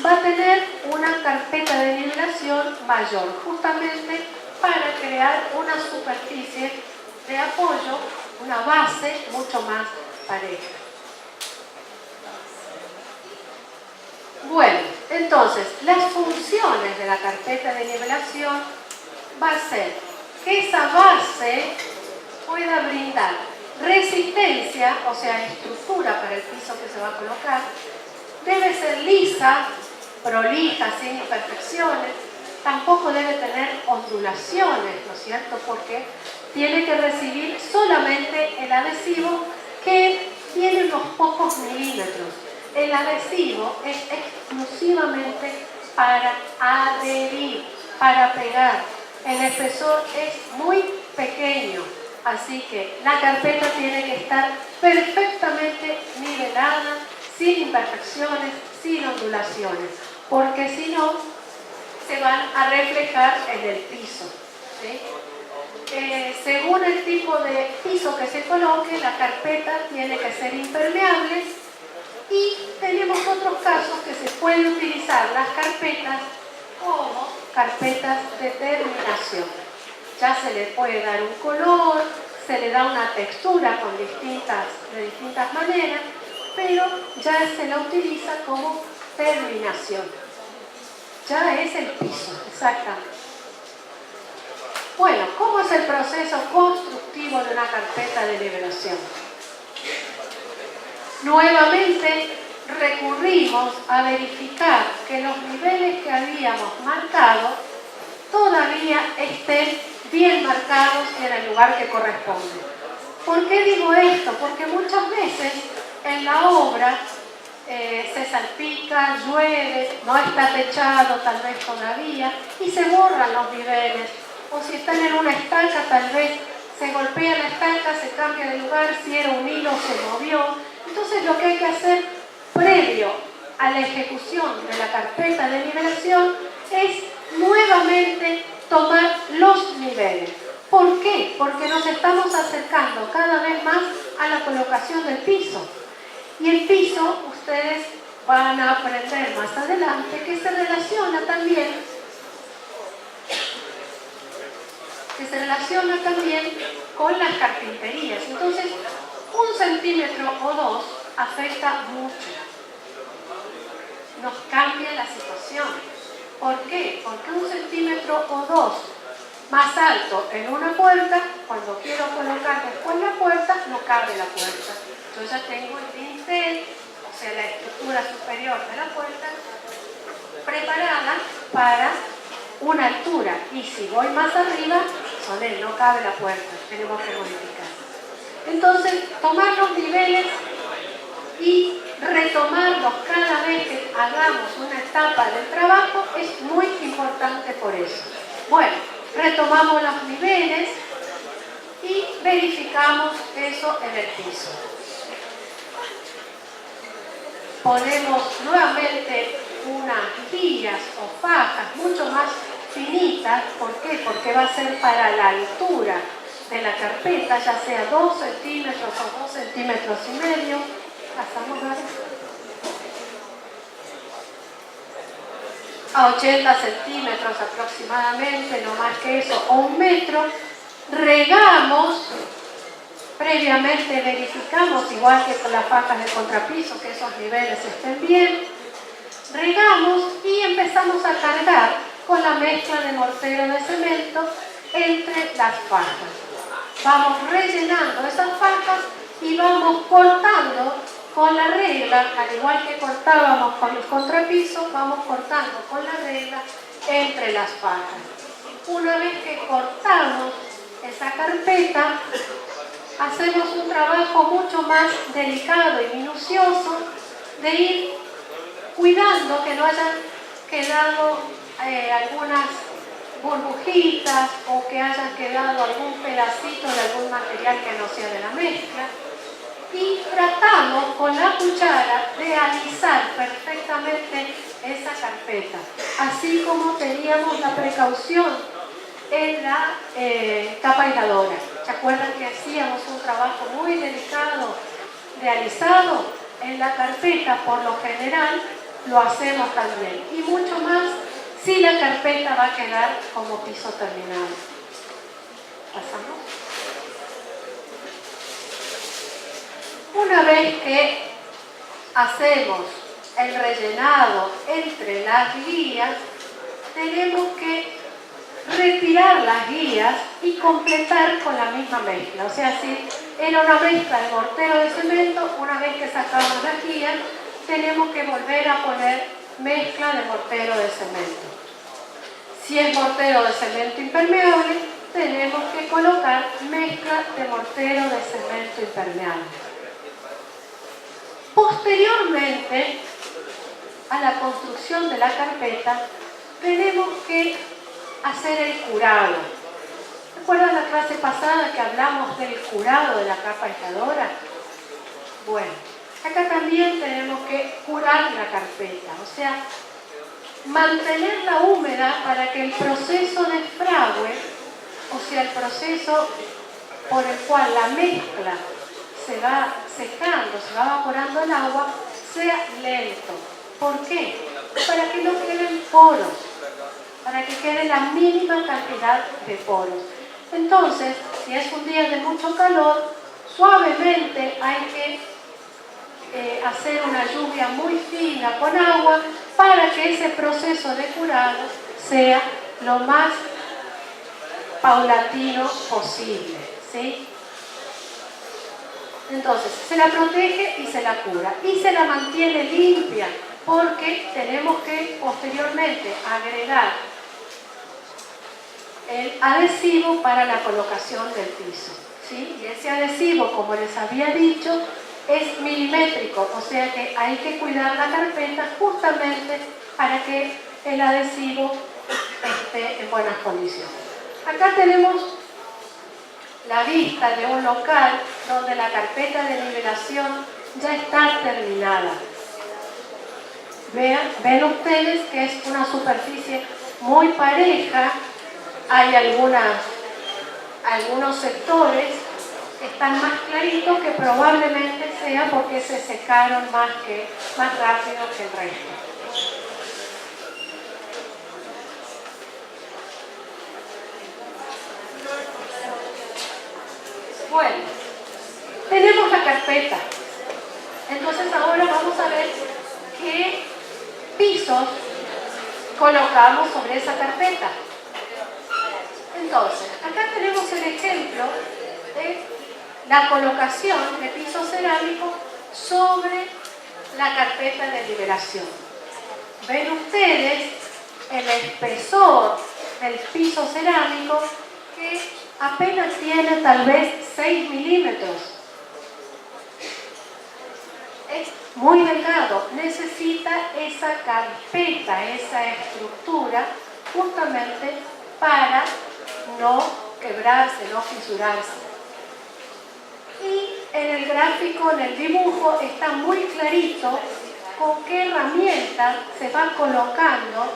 va a tener una carpeta de nivelación mayor, justamente para crear una superficie de apoyo, una base mucho más pareja. Bueno, entonces, las funciones de la carpeta de nivelación va a ser que esa base pueda brindar resistencia, o sea, estructura para el piso que se va a colocar, debe ser lisa, prolija, sin imperfecciones, tampoco debe tener ondulaciones, ¿no es cierto? Porque tiene que recibir solamente el adhesivo que tiene unos pocos milímetros. El adhesivo es exclusivamente para adherir, para pegar. El espesor es muy pequeño, así que la carpeta tiene que estar perfectamente nivelada, sin imperfecciones, sin ondulaciones, porque si no, se van a reflejar en el piso, ¿sí? Según el tipo de piso que se coloque, la carpeta tiene que ser impermeable y tenemos otros casos que se puede utilizar las carpetas como carpetas de terminación. ya se le puede dar un color, se le da una textura de distintas maneras, pero ya se la utiliza como terminación. Ya es el piso, exactamente. Bueno, ¿cómo es el proceso constructivo de una carpeta de nivelación? Nuevamente recurrimos a verificar que los niveles que habíamos marcado todavía estén bien marcados en el lugar que corresponde. ¿Por qué digo esto? Porque muchas veces en la obra se salpica, llueve, no está techado tal vez todavía y se borran los niveles. O si están en una estaca, tal vez se golpea la estaca, se cambia de lugar, si era un hilo se movió. Entonces lo que hay que hacer previo a la ejecución de la carpeta de nivelación es nuevamente tomar los niveles. ¿Por qué? Porque nos estamos acercando cada vez más a la colocación del piso. Y el piso, ustedes van a aprender más adelante, que se relaciona también con las carpinterías. Entonces, 1 centímetro o 2 afecta mucho. Nos cambia la situación. ¿Por qué? Porque 1 centímetro o 2 más alto en una puerta, cuando quiero colocar después la puerta, no cabe la puerta. Yo ya tengo el dintel, o sea, la estructura superior de la puerta, preparada para una altura. Y si voy más arriba, no cabe la puerta, tenemos que modificar. Entonces, tomar los niveles y retomarlos cada vez que hagamos una etapa del trabajo es muy importante por eso. Bueno, retomamos los niveles y verificamos eso en el piso. Ponemos nuevamente unas guías o fajas mucho más finitas. ¿Por qué? Porque va a ser para la altura de la carpeta, ya sea 2 centímetros o 2 centímetros y medio. Pasamos a 80 centímetros aproximadamente, no más que eso, o 1 metro. Regamos, previamente verificamos, igual que con las fajas de contrapiso, que esos niveles estén bien. Regamos y empezamos a cargar con la mezcla de mortero de cemento entre las fajas. Vamos rellenando esas fajas y vamos cortando con la regla, al igual que cortábamos con los contrapisos, vamos cortando con la regla entre las fajas. Una vez que cortamos esa carpeta, hacemos un trabajo mucho más delicado y minucioso de ir cuidando que no hayan quedado algunas burbujitas o que hayan quedado algún pedacito de algún material que no sea de la mezcla. Y tratamos con la cuchara de alisar perfectamente esa carpeta, así como teníamos la precaución en la tapa aisladora. ¿Se acuerdan que hacíamos un trabajo muy delicado de alisado? En la carpeta, por lo general, lo hacemos también. Y mucho más si la carpeta va a quedar como piso terminado. Pasamos. Una vez que hacemos el rellenado entre las guías, tenemos que retirar las guías y completar con la misma mezcla. O sea, si era una mezcla de mortero de cemento, una vez que sacamos las guías, tenemos que volver a poner mezcla de mortero de cemento. Si es mortero de cemento impermeable, tenemos que colocar mezcla de mortero de cemento impermeable. Posteriormente a la construcción de la carpeta, tenemos que hacer el curado. ¿Recuerdan la clase pasada que hablamos del curado de la capa aisladora? Bueno, acá también tenemos que curar la carpeta, o sea, mantenerla húmeda para que el proceso de frague, o sea, el proceso por el cual la mezcla se va secando, se va evaporando el agua, sea lento. ¿Por qué? Para que no queden poros, para que quede la mínima cantidad de poros. Entonces, si es un día de mucho calor, suavemente hay que hacer una lluvia muy fina con agua para que ese proceso de curado sea lo más paulatino posible, ¿sí? Entonces, se la protege y se la cura y se la mantiene limpia porque tenemos que posteriormente agregar el adhesivo para la colocación del piso, ¿sí? Y ese adhesivo, como les había dicho, es milimétrico, o sea que hay que cuidar la carpeta justamente para que el adhesivo esté en buenas condiciones. Acá tenemos la vista de un local donde la carpeta de nivelación ya está terminada. Ven ustedes que es una superficie muy pareja. Hay algunos sectores que están más claritos, que probablemente sea porque se secaron más rápido que el resto. Bueno, tenemos la carpeta. Entonces ahora vamos a ver qué pisos colocamos sobre esa carpeta. Entonces, acá tenemos el ejemplo de la colocación de piso cerámico sobre la carpeta de nivelación. Ven ustedes el espesor del piso cerámico, que apenas tiene tal vez 6 milímetros. Es muy delgado, necesita esa carpeta, esa estructura, justamente para no quebrarse, no fisurarse. Y en el gráfico, en el dibujo, está muy clarito con qué herramienta se va colocando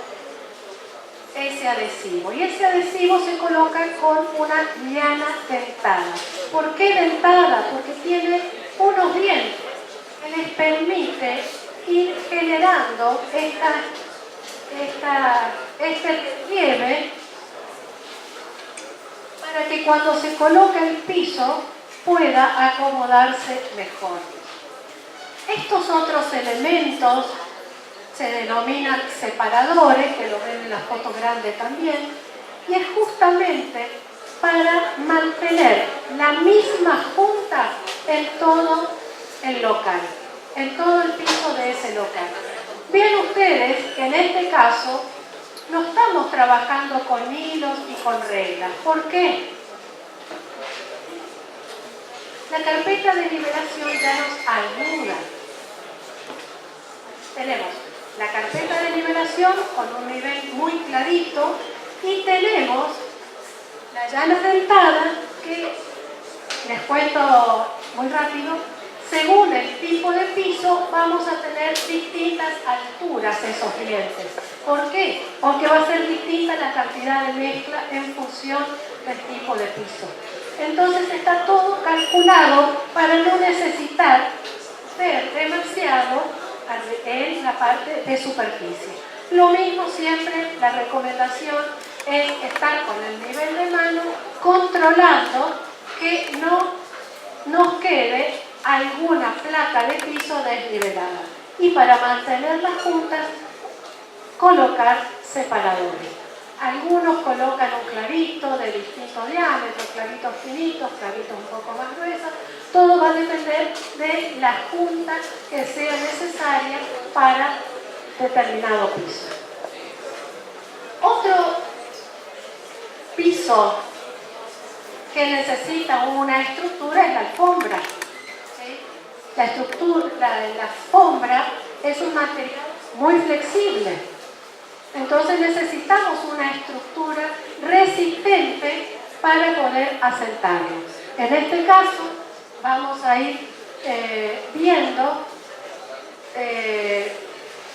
ese adhesivo. Y ese adhesivo se coloca con una llana dentada. ¿Por qué dentada? Porque tiene unos dientes que les permite ir generando este relieve para que cuando se coloque el piso pueda acomodarse mejor. Estos otros elementos se denominan separadores, que lo ven en la foto grande también, y es justamente para mantener la misma junta en todo el local, en todo el piso de ese local. Vean ustedes que en este caso no estamos trabajando con hilos y con reglas. ¿Por qué? La carpeta de nivelación ya nos ayuda. Tenemos la carpeta de nivelación con un nivel muy clarito y tenemos la llana dentada, que les cuento muy rápido. Según el tipo de piso vamos a tener distintas alturas esos dientes. ¿Por qué? Porque va a ser distinta la cantidad de mezcla en función del tipo de piso. Entonces está todo calculado para no necesitar ver demasiado en la parte de superficie. Lo mismo siempre, la recomendación es estar con el nivel de mano controlando que no nos quede alguna placa de piso desnivelada. Y para mantenerlas juntas, colocar separadores. Algunos colocan un clarito de distinto diámetro, claritos finitos, claritos un poco más gruesos. Todo va a depender de la junta que sea necesaria para determinado piso. Otro piso que necesita una estructura es la alfombra. ¿Sí? La alfombra es un material muy flexible. Entonces necesitamos una estructura resistente para poder asentarnos. En este caso vamos a ir viendo,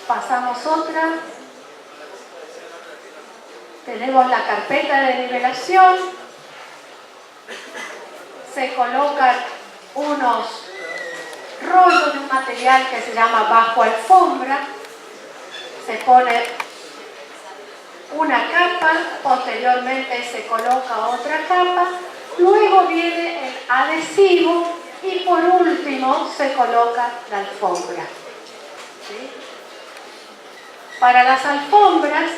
pasamos otra. Tenemos la carpeta de nivelación, se colocan unos rollos de un material que se llama bajo alfombra, se pone una capa, posteriormente se coloca otra capa, luego viene el adhesivo y por último se coloca la alfombra. ¿Sí? Para las alfombras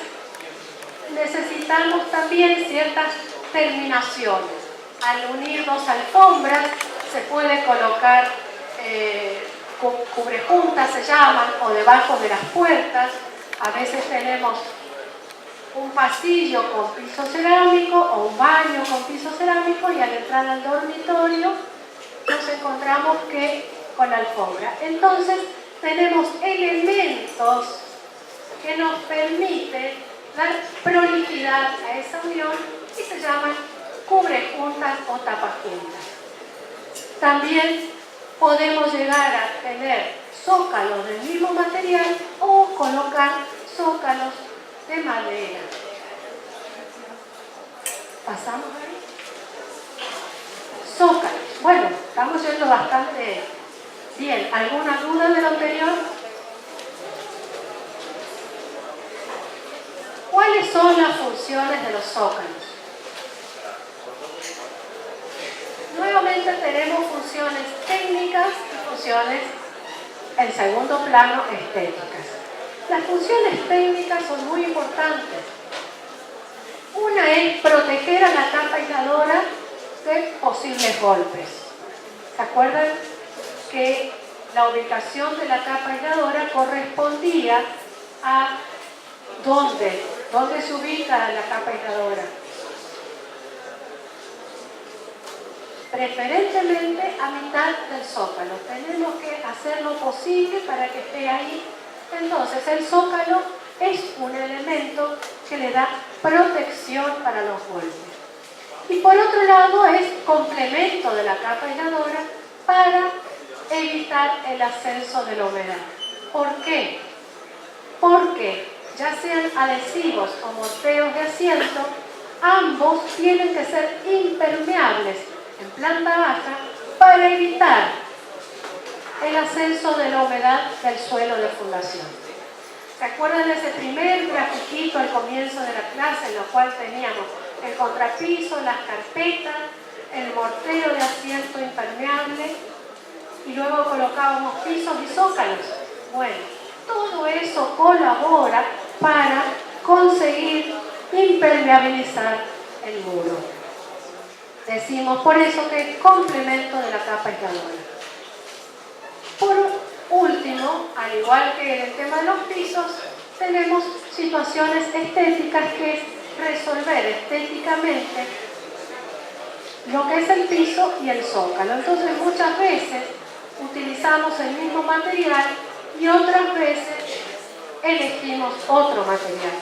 necesitamos también ciertas terminaciones. Al unir dos alfombras se puede colocar cubrejuntas, se llaman, o debajo de las puertas. A veces tenemos un pasillo con piso cerámico o un baño con piso cerámico y al entrar al dormitorio nos encontramos con la alfombra. Entonces tenemos elementos que nos permiten dar prolijidad a esa unión y se llaman cubrejuntas o tapajuntas. También podemos llegar a tener zócalos del mismo material o colocar zócalos de madera. ¿Pasamos ahí? Zócalos. Bueno, estamos yendo bastante bien. ¿Alguna duda de lo anterior? ¿Cuáles son las funciones de los zócalos? Nuevamente tenemos funciones técnicas y funciones en segundo plano estéticas. Las funciones técnicas son muy importantes. Una es proteger a la capa aisladora de posibles golpes. ¿Se acuerdan que la ubicación de la capa aisladora correspondía a dónde se ubica la capa aisladora? Preferentemente a mitad del zócalo. Tenemos que hacer lo posible para que esté ahí. Entonces el zócalo es un elemento que le da protección para los golpes. Y por otro lado es complemento de la capa aisladora para evitar el ascenso de la humedad. ¿Por qué? Porque ya sean adhesivos o morteros de asiento, ambos tienen que ser impermeables en planta baja para evitar el ascenso de la humedad del suelo de fundación. ¿Se acuerdan de ese primer grafiquito al comienzo de la clase en lo cual teníamos el contrapiso, las carpetas, el mortero de asiento impermeable y luego colocábamos pisos y zócalos? Bueno, todo eso colabora para conseguir impermeabilizar el muro. Decimos por eso que es complemento de la capa aisladora. Por último, al igual que en el tema de los pisos, tenemos situaciones estéticas que es resolver estéticamente lo que es el piso y el zócalo. Entonces muchas veces utilizamos el mismo material y otras veces elegimos otro material.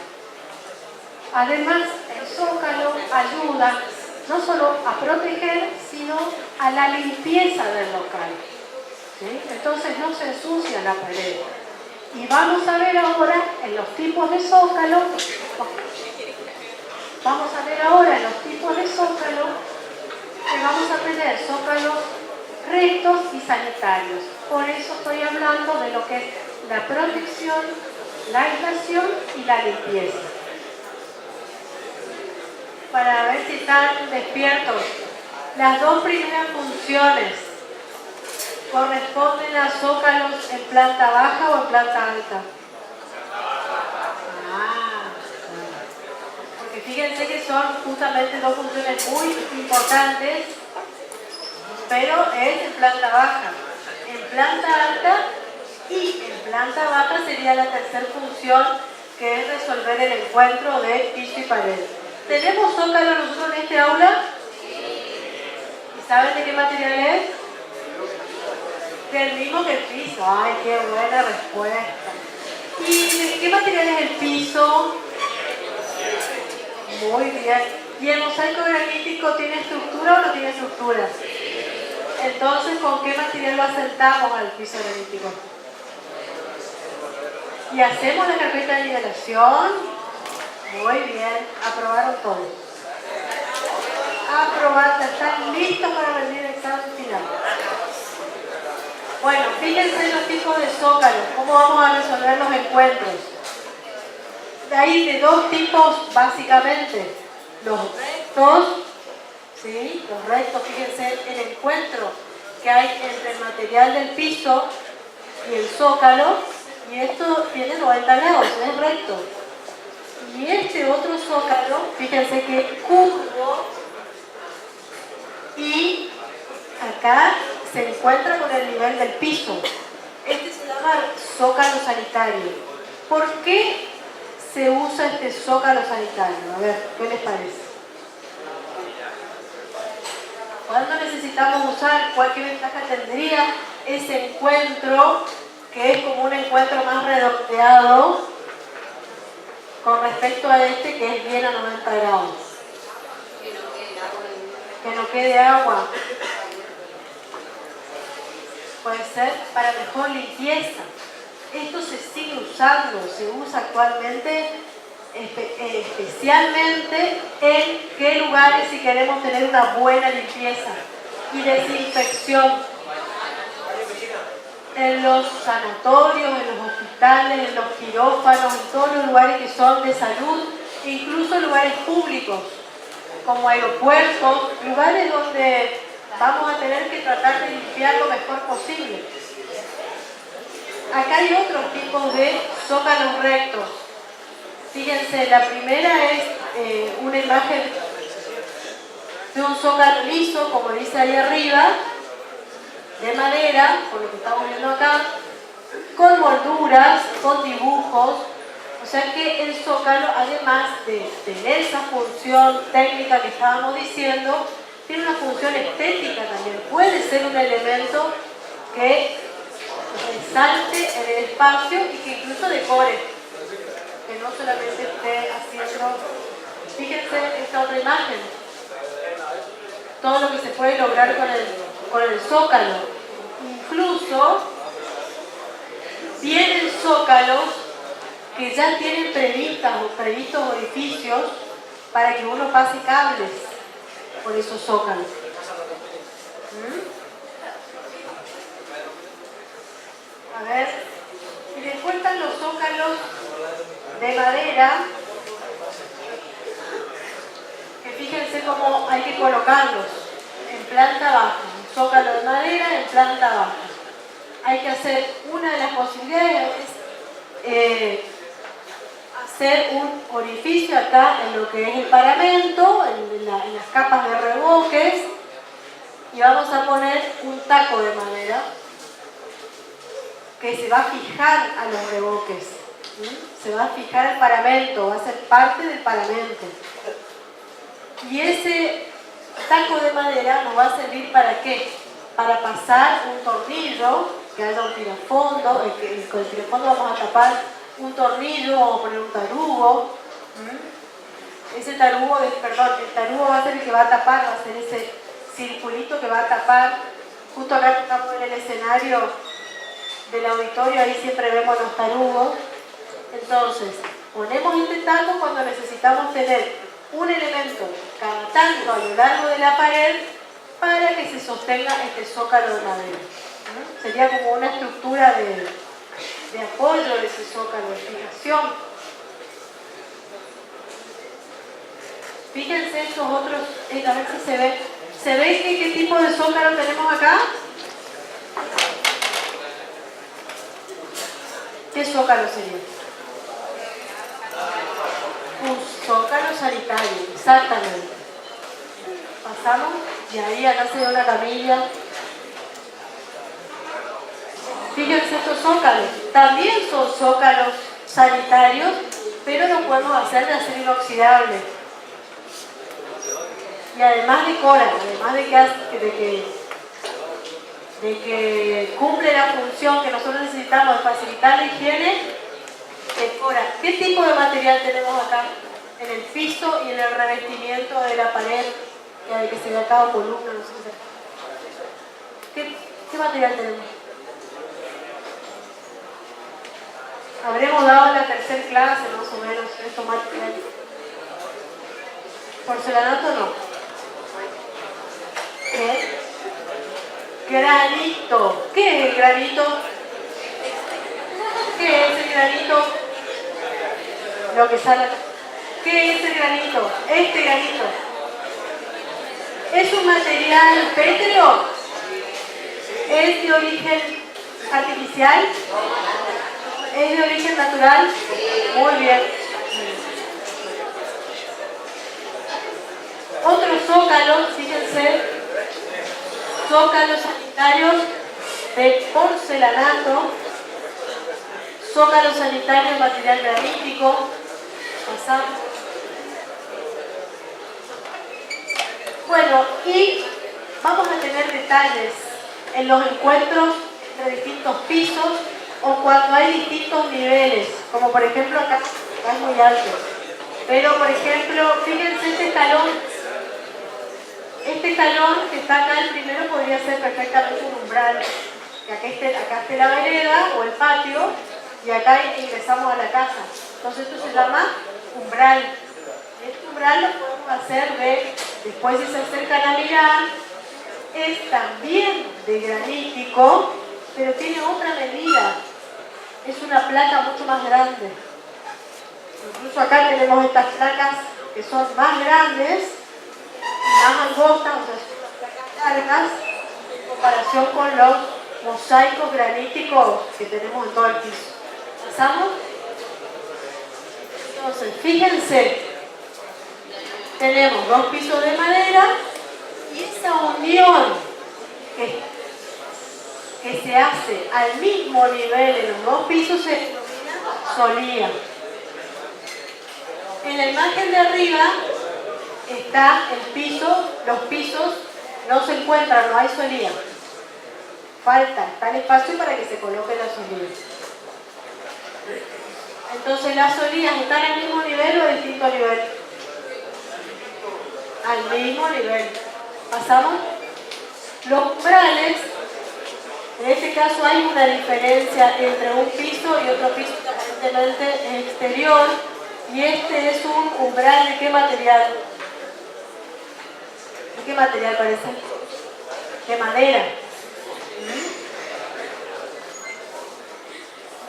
Además, el zócalo ayuda no solo a proteger, sino a la limpieza del local. ¿Sí? Entonces no se ensucia la pared. Y vamos a ver ahora en los tipos de zócalo, que vamos a tener zócalos rectos y sanitarios. Por eso estoy hablando de lo que es la protección, la aislación y la limpieza. Para ver si están despiertos, las dos primeras funciones corresponden a zócalos en planta baja o en planta alta. Porque fíjense que son justamente dos funciones muy importantes, pero es en planta baja. En planta alta y en planta baja sería la tercera función, que es resolver el encuentro de piso y pared. ¿Tenemos zócalo nosotros en este aula? ¿Y saben de qué material es? Del mismo que el piso. ¡Ay, qué buena respuesta! ¿Y de qué material es el piso? Muy bien. ¿Y el mosaico granítico tiene estructura o no tiene estructura? Entonces, ¿con qué material lo asentamos al piso granítico? ¿Y hacemos la carpeta de nivelación? Muy bien. ¿Aprobaron todos? Aprobaron. ¿Están listos para rendir el examen final? Bueno, fíjense los tipos de zócalos, cómo vamos a resolver los encuentros. Hay de dos tipos básicamente. Los rectos, ¿sí? Los rectos, fíjense el encuentro que hay entre el material del piso y el zócalo, y esto tiene 90 grados, es recto. Y este otro zócalo, fíjense que es curvo, y acá se encuentra con el nivel del piso. Este se llama zócalo sanitario. ¿Por qué se usa este zócalo sanitario? A ver, ¿qué les parece? ¿Cuándo necesitamos usar? ¿Qué ventaja tendría ese encuentro, que es como un encuentro más redondeado con respecto a este que es bien a 90 grados? Que no quede agua. Puede ser para mejor limpieza. Esto se sigue usando, se usa actualmente especialmente en qué lugares si queremos tener una buena limpieza y desinfección. En los sanatorios, en los hospitales, en los quirófanos, en todos los lugares que son de salud, incluso lugares públicos, como aeropuertos, lugares donde vamos a tener que tratar de limpiar lo mejor posible. Acá hay otros tipos de zócalos rectos. Fíjense, la primera es una imagen de un zócalo liso, como dice ahí arriba, de madera, por lo que estamos viendo acá, con molduras, con dibujos. O sea que el zócalo, además de tener esa función técnica que estábamos diciendo, tiene una función estética también. Puede ser un elemento que resalte en el espacio y que incluso decore, que no solamente esté haciendo. Fíjense esta otra imagen, todo lo que se puede lograr con el zócalo. Incluso tienen zócalos que ya tienen previstos orificios para que uno pase cables por esos zócalos. A ver, y después están los zócalos de madera, que fíjense cómo hay que colocarlos en planta baja. Un zócalo de madera en planta baja. Hay que hacer, una de las posibilidades es hacer un orificio acá en lo que es el paramento, en las capas de revoques, y vamos a poner un taco de madera que se va a fijar a los revoques. Se va a fijar el paramento, va a ser parte del paramento. Y ese taco de madera nos va a servir ¿para qué? Para pasar un tornillo, que haya un tirafondo, con el tirafondo vamos a tapar un tornillo, vamos a poner un tarugo. Ese tarugo, el tarugo va a ser el que va a tapar, va a ser ese circulito que va a tapar. Justo acá estamos en el escenario del auditorio, ahí siempre vemos los tarugos. Entonces, ponemos este taco cuando necesitamos tener un elemento cada tanto a lo largo de la pared para que se sostenga este zócalo de madera. Sería como una estructura de apoyo de ese zócalo, de fijación. Fíjense estos otros, a ver si se ve. ¿Se ve qué tipo de zócalo tenemos acá? ¿Qué zócalo sería? Un zócalo sanitario, exactamente. Pasamos y ahí acá se ve una camilla. Fíjense estos zócalos. También son zócalos sanitarios, pero lo podemos hacer de acero inoxidable. Y además decora, además de que cumple la función que nosotros necesitamos de facilitar la higiene, decora. ¿Qué tipo de material tenemos acá? En el piso y en el revestimiento de la pared, que se ve acá, o columna, no sé qué. ¿Qué material tenemos? Habremos dado en la tercera clase, más o menos, estos materiales. Porcelanato no. ¿Qué? Granito. ¿Qué es el granito? ¿Qué es el granito? lo que sale. ¿Qué es el granito? Este granito. ¿Es un material pétreo? ¿Es de origen artificial? ¿Es de origen natural? Muy bien. Otros zócalos, fíjense, zócalos sanitarios de porcelanato, zócalos sanitarios material granítico. Pasamos. Bueno, y vamos a tener detalles en los encuentros entre distintos pisos o cuando hay distintos niveles, como por ejemplo acá es muy alto. Pero por ejemplo, fíjense este escalón. Este escalón que está acá, el primero, podría ser perfectamente un umbral. Que acá esté la vereda o el patio y acá ingresamos a la casa. Entonces esto se llama umbral. Este umbral lo podemos hacer después si se acercan a mirar, es también de granítico, pero tiene otra medida. Es una placa mucho más grande. Incluso acá tenemos estas placas que son más grandes, más angostas, o sea, son placas largas, en comparación con los mosaicos graníticos que tenemos en todo el piso. ¿Pasamos? Entonces, fíjense, tenemos 2 pisos de madera y esa unión que se hace al mismo nivel en los 2 pisos se denomina solía. En la imagen de arriba está el piso, los pisos no se encuentran, no hay solía. Está el espacio para que se coloque la solía. Entonces, ¿las solías están al mismo nivel o a distinto nivel? Al mismo nivel. ¿Pasamos? Los umbrales, en este caso hay una diferencia entre un piso y otro piso que aparentemente es exterior, y este es un umbral ¿de qué material? ¿De qué material parece? De madera.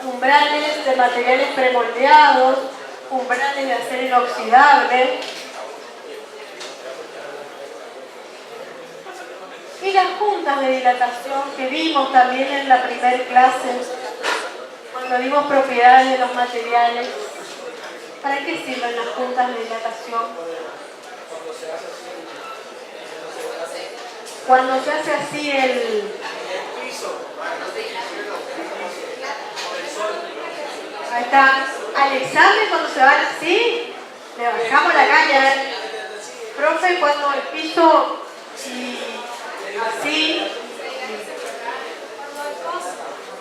Umbrales de materiales premoldeados, umbrales de acero inoxidable. Y las juntas de dilatación que vimos también en la primera clase, cuando vimos propiedades de los materiales. ¿Para qué sirven las juntas de dilatación? Cuando se hace así ahí está. Al examen, cuando se van así, le bajamos la caña. Profe, cuando el piso así,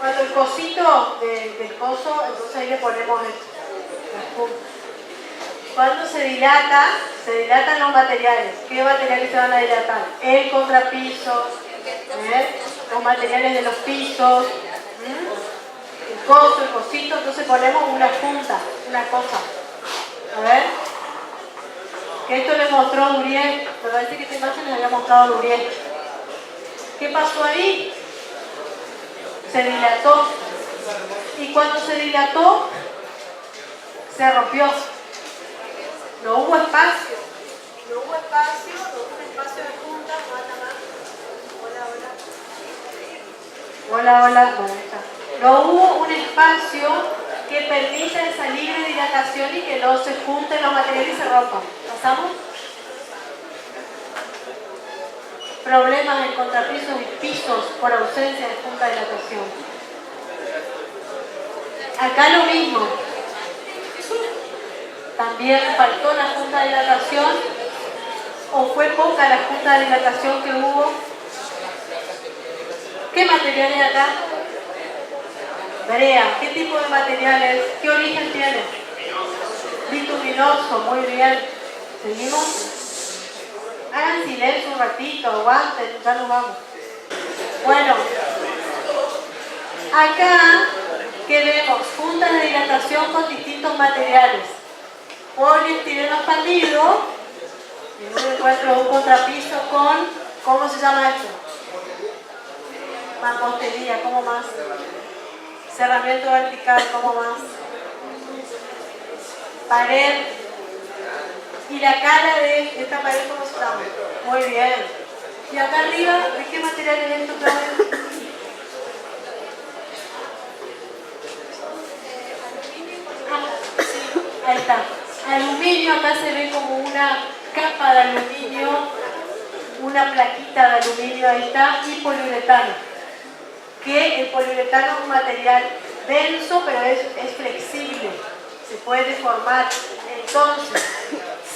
cuando el cosito del coso, entonces ahí le ponemos las puntas. Cuando se dilatan los materiales. ¿Qué materiales se van a dilatar? El contrapiso, los materiales de los pisos, el coso, el cosito, entonces ponemos una punta, una cosa. A ver. Que esto le mostró Durier, me parece que esta imagen les había mostrado Durier. ¿Qué pasó ahí? Se dilató. Y cuando se dilató, se rompió. No hubo espacio. No hubo un espacio de punta. Hola. Bueno, ahí está. No hubo un espacio que permita esa libre dilatación y que no se junten los materiales y se rompan. ¿Pasamos? Problemas en contrapisos y pisos por ausencia de punta de dilatación. Acá lo mismo. También faltó la junta de dilatación o fue poca la junta de dilatación que hubo. ¿Qué materiales acá? Brea. ¿Qué tipo de materiales? ¿Qué origen tiene? Bituminoso, muy bien. ¿Seguimos? Hagan silencio un ratito, aguanten, ya nos vamos. Bueno, acá que vemos juntas de dilatación con distintos materiales. Poliestireno expandido, en un encuentro un contrapiso con, ¿cómo se llama esto? Mampostería, ¿cómo más? Cerramiento vertical, ¿cómo más? Pared. ¿Y la cara de esta pared cómo se llama? Muy bien. ¿Y acá arriba, de qué material es esto, Claudia? Ahí está. Aluminio, acá se ve como una capa de aluminio, una plaquita de aluminio, ahí está, y poliuretano. Que el poliuretano es un material denso, pero es flexible, se puede deformar. Entonces,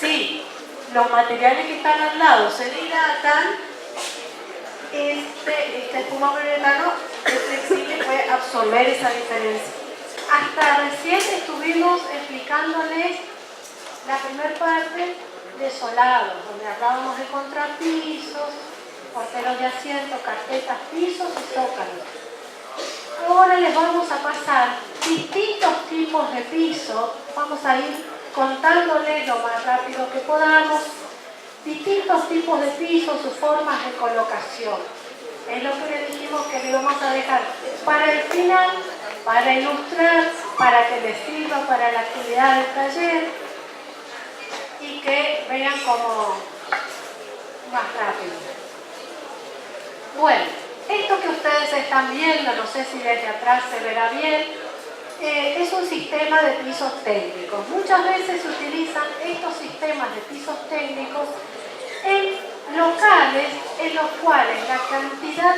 si los materiales que están al lado se dilatan, esta espuma poliuretano es flexible y puede absorber esa diferencia. Hasta recién estuvimos explicándoles la primera parte de solado, donde hablábamos de contrapisos, porteros de asiento, carpetas, pisos y zócalos. Ahora les vamos a pasar distintos tipos de piso, vamos a ir contándoles lo más rápido que podamos, distintos tipos de pisos, sus formas de colocación. Es lo que le dijimos que le vamos a dejar para el final, para ilustrar, para que les sirva para la actividad del taller y que vean como más rápido. Bueno, esto que ustedes están viendo, no sé si desde atrás se verá bien, es un sistema de pisos técnicos. Muchas veces se utilizan estos sistemas de pisos técnicos en locales en los cuales la cantidad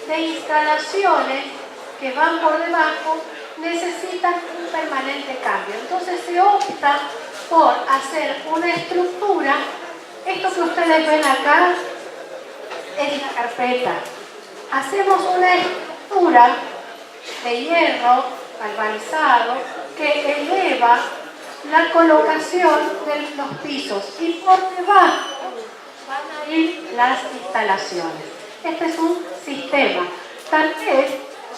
de instalaciones que van por debajo necesitan un permanente cambio. Entonces se opta por hacer una estructura. Esto que ustedes ven acá es la carpeta. Hacemos una estructura de hierro galvanizado que eleva la colocación de los pisos y por debajo van a ir las instalaciones. Este es un sistema. Tal vez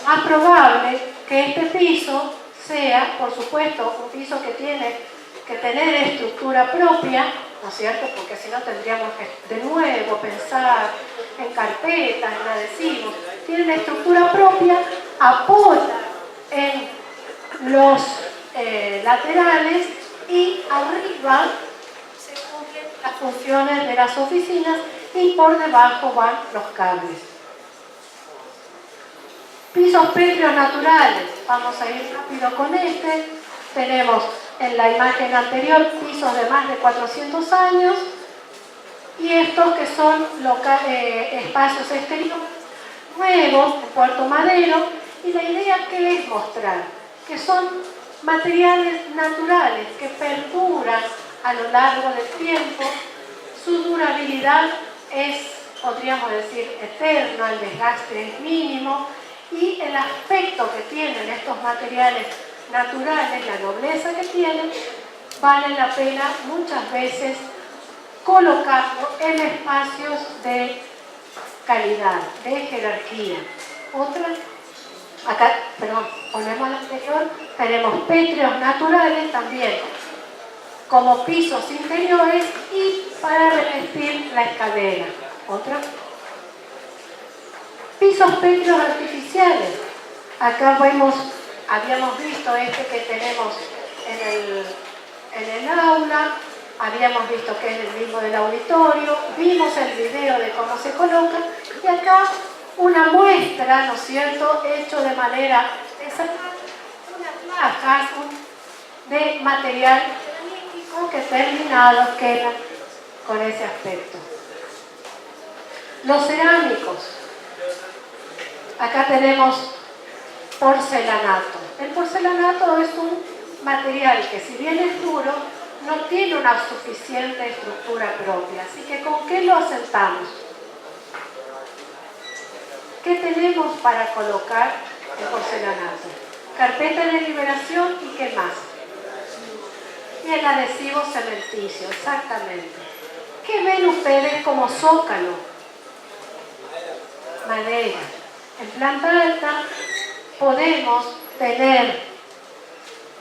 más probable que este piso sea, por supuesto, un piso que tiene que tener estructura propia, ¿no es cierto? Porque si no tendríamos que de nuevo pensar en carpetas, en adhesivos. Tienen estructura propia, apoya en los laterales y arriba se cumplen las funciones de las oficinas y por debajo van los cables. Pisos pétreos naturales, vamos a ir rápido con este. Tenemos en la imagen anterior pisos de más de 400 años y estos que son espacios exteriores nuevos, de Puerto Madero, y la idea que es mostrar que son materiales naturales que perduran a lo largo del tiempo, su durabilidad es, podríamos decir, eterna, el desgaste es mínimo y el aspecto que tienen estos materiales naturales, la nobleza que tienen, vale la pena muchas veces colocarlo en espacios de calidad, de jerarquía. Otra, acá, perdón, ponemos la anterior, tenemos pétreos naturales también, como pisos interiores y para revestir la escalera. Otra, pisos pétreos artificiales. Acá habíamos visto este que tenemos en el aula, habíamos visto que es el mismo del auditorio, vimos el video de cómo se coloca y acá una muestra, ¿no es cierto?, hecho de manera unas cajas de material cerámico que terminados quedan con ese aspecto. Los cerámicos. Acá tenemos porcelanato. El porcelanato es un material que, si bien es duro, no tiene una suficiente estructura propia. Así que, ¿con qué lo asentamos? ¿Qué tenemos para colocar el porcelanato? Carpeta de liberación y ¿qué más? Y el adhesivo cementicio, exactamente. ¿Qué ven ustedes como zócalo? Madera. En planta alta podemos tener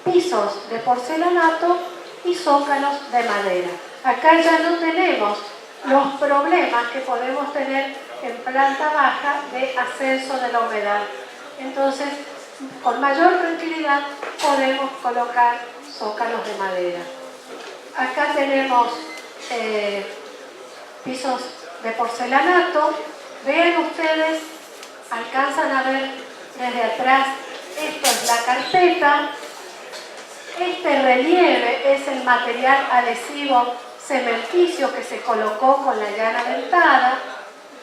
pisos de porcelanato y zócalos de madera. Acá ya no tenemos los problemas que podemos tener en planta baja de ascenso de la humedad. Entonces, con mayor tranquilidad podemos colocar zócalos de madera. Acá tenemos pisos de porcelanato. Vean ustedes, alcanzan a ver desde atrás, esto es la carpeta. Este relieve es el material adhesivo cementicio que se colocó con la llana dentada,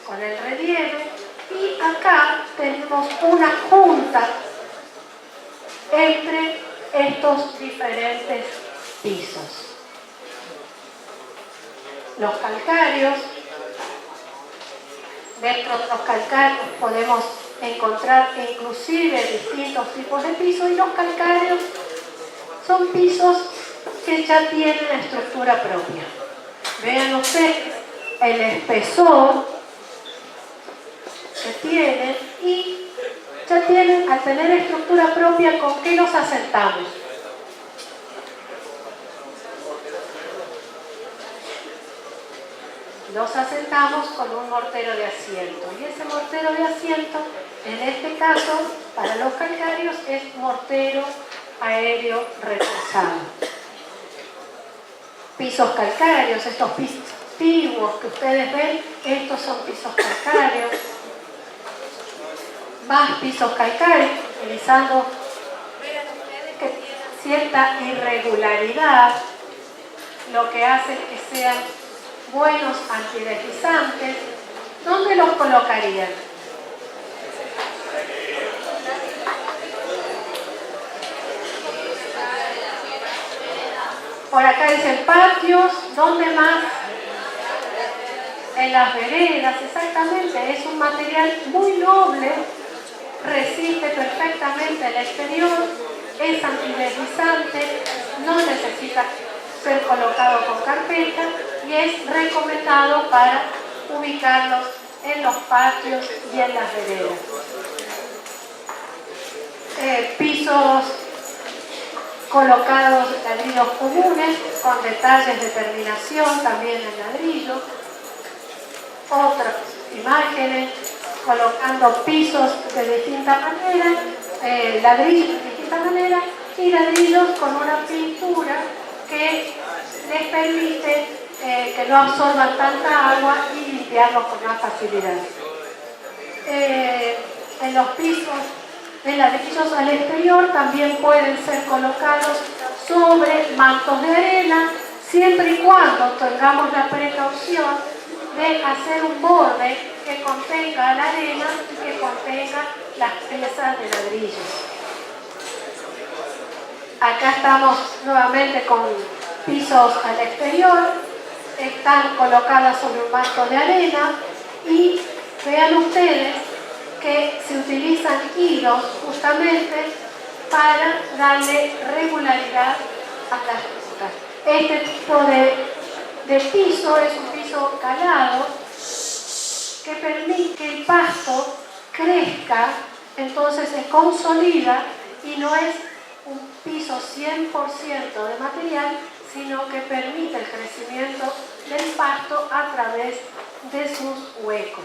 con el relieve, y acá tenemos una junta entre estos diferentes pisos. Los calcáreos, dentro de los calcáreos podemos encontrar inclusive distintos tipos de pisos, y los calcáreos son pisos que ya tienen estructura propia. Vean ustedes el espesor que tienen, y ya tienen, al tener estructura propia, ¿con qué los asentamos? Los asentamos con un mortero de asiento, y ese mortero de asiento, en este caso, para los calcáreos, es mortero aéreo reforzado. Pisos calcáreos, estos pisos antiguos que ustedes ven, estos son pisos calcáreos. Más pisos calcáreos, utilizando, que tienen cierta irregularidad, lo que hace que sean buenos antideslizantes. ¿Dónde los colocarían? Por acá dicen patios. ¿Dónde más? En las veredas, exactamente. Es un material muy noble, resiste perfectamente el exterior, es antideslizante, no necesita ser colocado con carpeta, y es recomendado para ubicarlos en los patios y en las veredas. Pisos colocados en ladrillos comunes con detalles de terminación también en ladrillo. Otras imágenes colocando pisos de distinta manera, ladrillos de distinta manera, y ladrillos con una pintura que les permite que no absorban tanta agua y limpiarlos con más facilidad. En los pisos de ladrillos al exterior también pueden ser colocados sobre mantos de arena, siempre y cuando tengamos la precaución de hacer un borde que contenga la arena y que contenga las piezas de ladrillo. Acá estamos nuevamente con pisos al exterior, están colocadas sobre un manto de arena, y vean ustedes que se utilizan hilos justamente para darle regularidad a las puntas. Este tipo de piso es un piso calado que permite que el pasto crezca, entonces se consolida, y no es un piso 100% de material, sino que permite el crecimiento del pasto a través de sus huecos.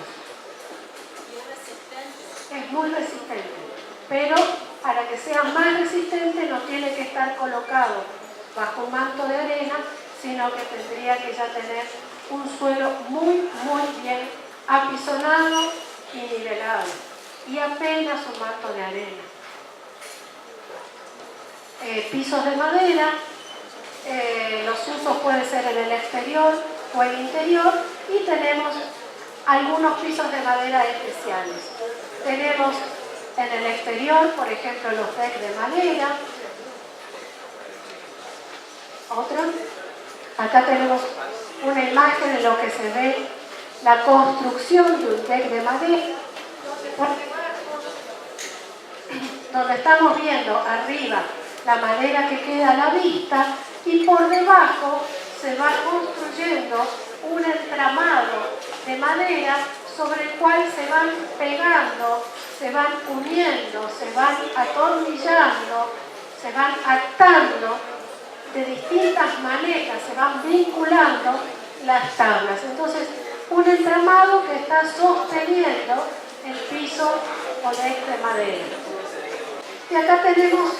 Es muy resistente, pero para que sea más resistente no tiene que estar colocado bajo un manto de arena, sino que tendría que ya tener un suelo muy bien apisonado y nivelado, y apenas un manto de arena. Pisos de madera, los usos pueden ser en el exterior o el interior, y tenemos algunos pisos de madera especiales. Tenemos en el exterior, por ejemplo, los decks de madera. Otro. Acá tenemos una imagen en lo que se ve la construcción de un deck de madera, donde estamos viendo arriba la madera que queda a la vista, y por debajo se va construyendo un entramado de madera sobre el cual se van pegando, se van uniendo, se van atornillando, se van atando de distintas maneras, se van vinculando las tablas. Entonces, un entramado que está sosteniendo el piso o deck de madera. Y acá tenemos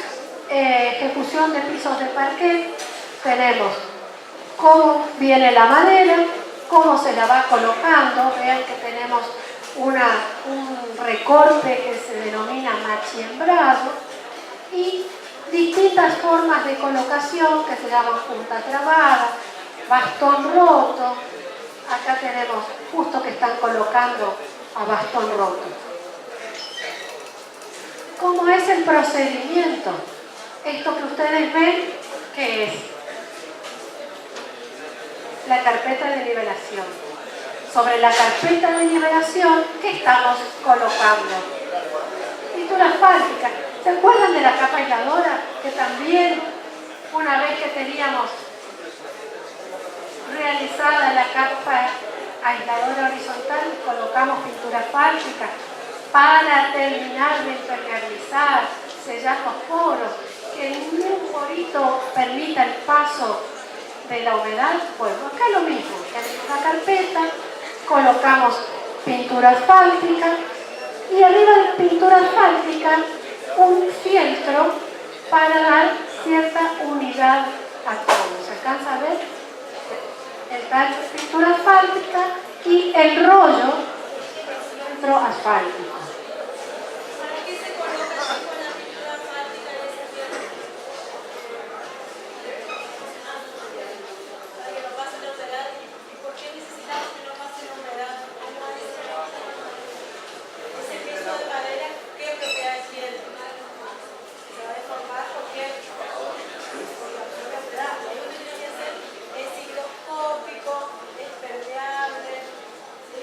ejecución de pisos de parquet, tenemos cómo viene la madera, cómo se la va colocando. Vean que tenemos un recorte que se denomina machiembrado y distintas formas de colocación que se llaman punta trabada, bastón roto. Acá tenemos justo que están colocando a bastón roto. ¿Cómo es el procedimiento? Esto que ustedes ven, ¿qué es? La carpeta de nivelación. Sobre la carpeta de nivelación, ¿qué estamos colocando? Pintura asfáltica. ¿Se acuerdan de la capa aisladora? Que también, una vez que teníamos realizada la capa aisladora horizontal, colocamos pintura asfáltica para terminar de impermeabilizar, sellar los poros, que ningún porito permita el paso de la humedad. Bueno, acá lo mismo, en una carpeta colocamos pintura asfáltica y arriba de la pintura asfáltica un fieltro para dar cierta unidad a todo. ¿Se alcanza a ver? La pintura asfáltica y el rollo fieltro asfáltico. ¿Para qué se coloca con la pintura asfáltica en ese fieltro? Para que no pase la humedad. ¿Y por qué necesitamos que no pase la humedad? Ese piso de madera, ¿qué propiedades tiene? ¿Se va a deformar? ¿Por qué? Por la humedad. Lo único que tiene que hacer es higroscópico, es permeable. ¿Sí?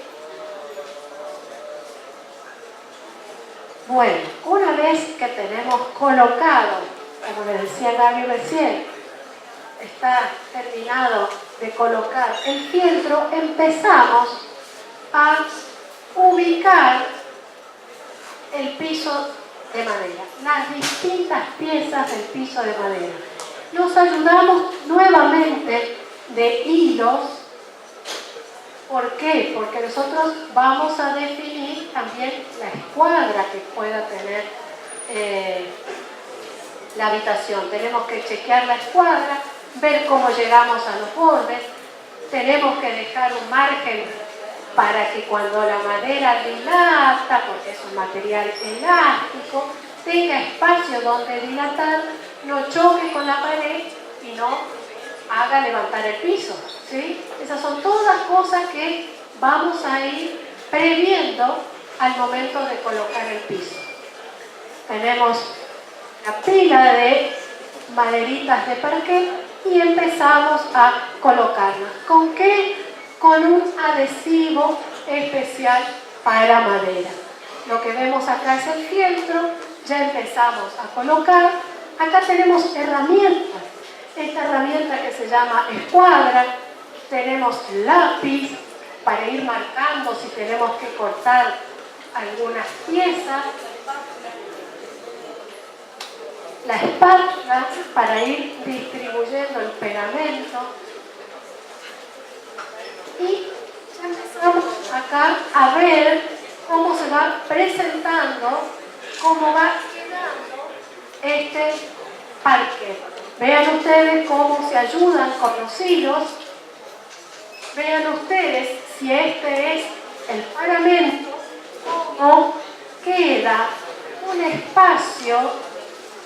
Bueno, una vez que tenemos colocado, como les decía Gaby recién, está terminado de colocar el fieltro, empezamos a ubicar el piso de madera, las distintas piezas del piso de madera. Nos ayudamos nuevamente de hilos. ¿Por qué? Porque nosotros vamos a definir también la escuadra que pueda tener la habitación. Tenemos que chequear la escuadra, ver cómo llegamos a los bordes. Tenemos que dejar un margen para que cuando la madera dilata, porque es un material elástico, tenga espacio donde dilatar, no choque con la pared y no haga levantar el piso, ¿sí? Esas son todas cosas que vamos a ir previendo al momento de colocar el piso. Tenemos la pila de maderitas de parquet y empezamos a colocarlas. ¿Con qué? Con un adhesivo especial para madera. Lo que vemos acá es el fieltro, ya empezamos a colocar. Acá tenemos herramientas. Esta herramienta que se llama escuadra, tenemos lápiz para ir marcando si tenemos que cortar algunas piezas, la espátula para ir distribuyendo el pegamento y ya empezamos acá a ver cómo se va presentando, cómo va quedando este parquet. Vean ustedes cómo se ayudan con los hilos. Vean ustedes si este es el paramento, cómo queda un espacio,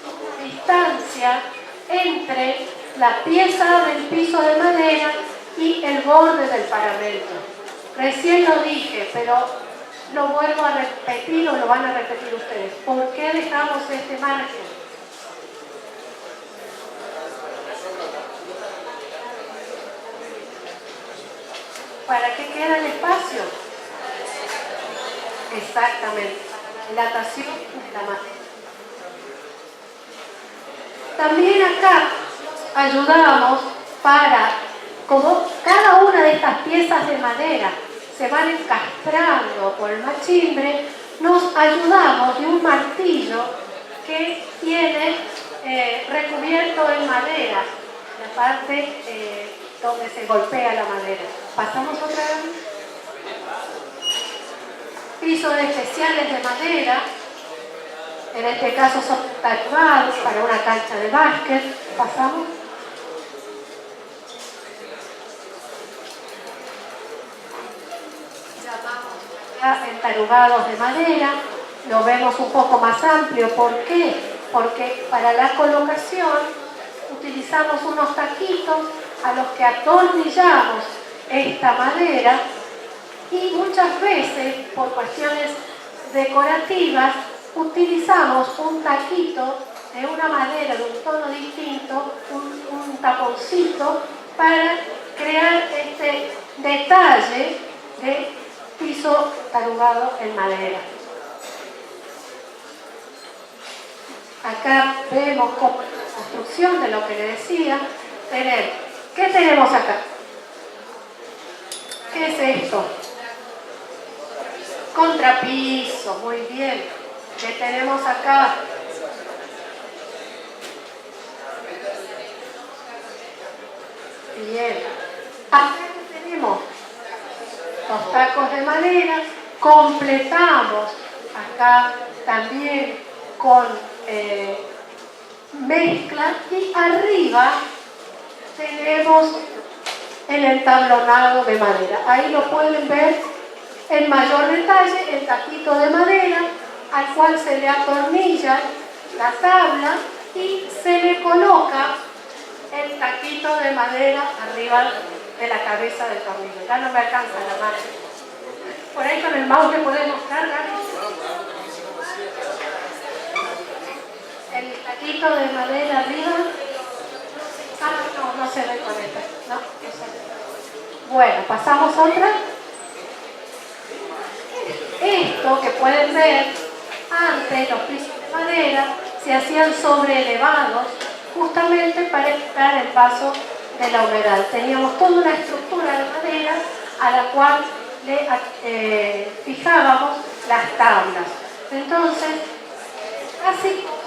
una distancia entre la pieza del piso de madera y el borde del paramento. Recién lo dije, pero lo vuelvo a repetir o lo van a repetir ustedes. ¿Por qué dejamos este margen? ¿Para qué queda el espacio? Exactamente, la dilatación de la madera. También acá ayudamos para, como cada una de estas piezas de madera se van encastrando por el machimbre, nos ayudamos de un martillo que tiene recubierto en madera, la parte donde se golpea la madera. Pasamos otra vez. Pisos especiales de madera En este caso son tarugados para una cancha de básquet. Pasamos. Llamamos entarugados de madera. Lo vemos un poco más amplio. ¿Por qué? Porque para la colocación utilizamos unos taquitos a los que atornillamos esta madera y muchas veces, por cuestiones decorativas, utilizamos un taquito de una madera de un tono distinto, un taponcito, para crear este detalle de piso tarugado en madera. Acá vemos como la construcción de lo que le decía. ¿Qué tenemos acá? ¿Qué es esto? Contrapiso, muy bien. ¿Qué tenemos acá? Bien. Acá ¿qué tenemos? Los tacos de madera. Completamos acá también con mezcla y arriba tenemos el entablonado de madera. Ahí lo pueden ver en mayor detalle, el taquito de madera al cual se le atornilla la tabla y se le coloca el taquito de madera arriba de la cabeza del tornillo. Ya no me alcanza la mano. Por ahí con el mouse le podemos mostrar, Gaby. El taquito de madera arriba. No se ve con esta. No se ve. Bueno, pasamos otra. Esto que pueden ver, antes los pisos de madera se hacían sobreelevados justamente para evitar el paso de la humedad. Teníamos toda una estructura de madera a la cual le fijábamos las tablas. Entonces, así como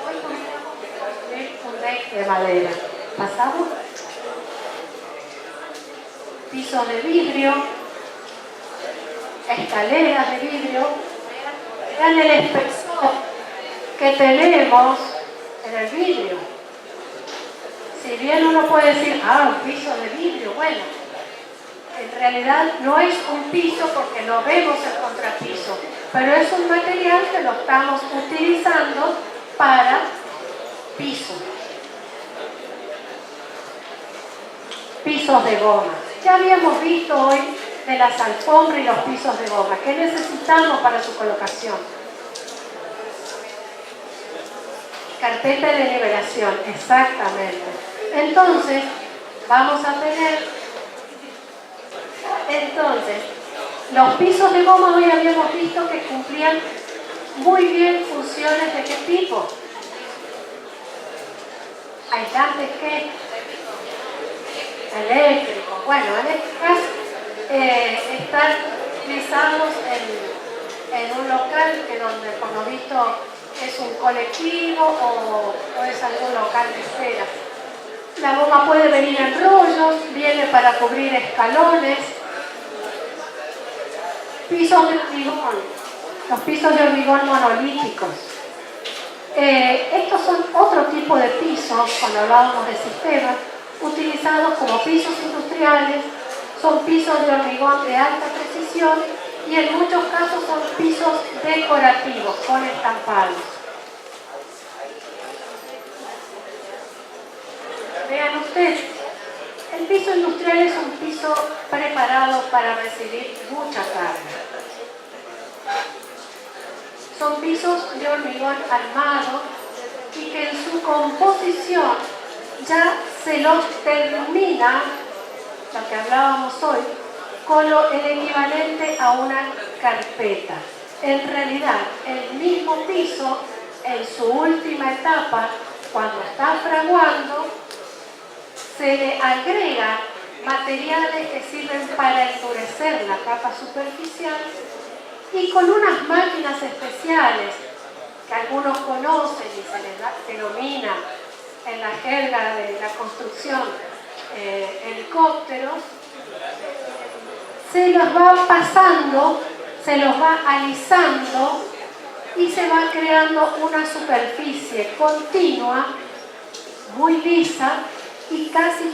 hoy tuviéramos un deck de madera. Pasamos. Pisos de vidrio, escaleras de vidrio. Vean el espesor que tenemos en el vidrio. Si bien uno puede decir, un piso de vidrio, bueno, en realidad no es un piso porque no vemos el contrapiso, pero es un material que lo estamos utilizando para piso. Pisos de goma. Ya habíamos visto hoy de las alfombras y los pisos de goma. ¿Qué necesitamos para su colocación? Carpeta de nivelación, exactamente. Entonces, vamos a tener, los pisos de goma hoy habíamos visto que cumplían muy bien funciones de qué tipo. Aislantes, ¿qué? Eléctrico. Bueno, en este caso están utilizados en un local que donde por lo visto es un colectivo o es algún local de espera. La goma puede venir en rollos, viene para cubrir escalones. Pisos de hormigón, los pisos de hormigón monolíticos. Estos son otro tipo de pisos, cuando hablábamos de sistemas, utilizados como pisos industriales. Son pisos de hormigón de alta precisión y en muchos casos son pisos decorativos con estampados. Vean ustedes, el piso industrial es un piso preparado para recibir mucha carga. Son pisos de hormigón armado y que en su composición ya se los termina, lo que hablábamos hoy, con el equivalente a una carpeta. En realidad, el mismo piso, en su última etapa, cuando está fraguando, se le agrega materiales que sirven para endurecer la capa superficial y con unas máquinas especiales que algunos conocen y se les denomina en la jerga de la construcción helicópteros, se los va pasando, se los va alisando y se va creando una superficie continua, muy lisa y casi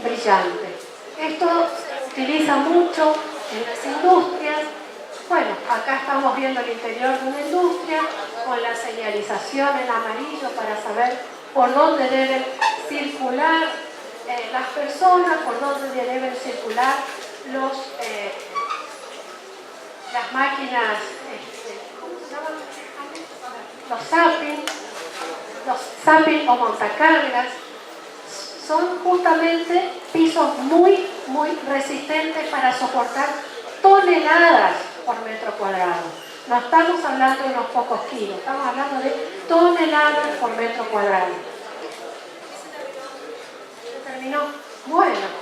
brillante. Esto se utiliza mucho en las industrias. Bueno, acá estamos viendo el interior de una industria con la señalización en amarillo para saber por dónde deben circular las personas, por dónde deben circular las máquinas, ¿cómo se llaman? Los zapping o montacargas. Son justamente pisos muy resistentes para soportar toneladas por metro cuadrado. No estamos hablando de unos pocos kilos, estamos hablando de toneladas por metro cuadrado. ¿Se terminó? Bueno.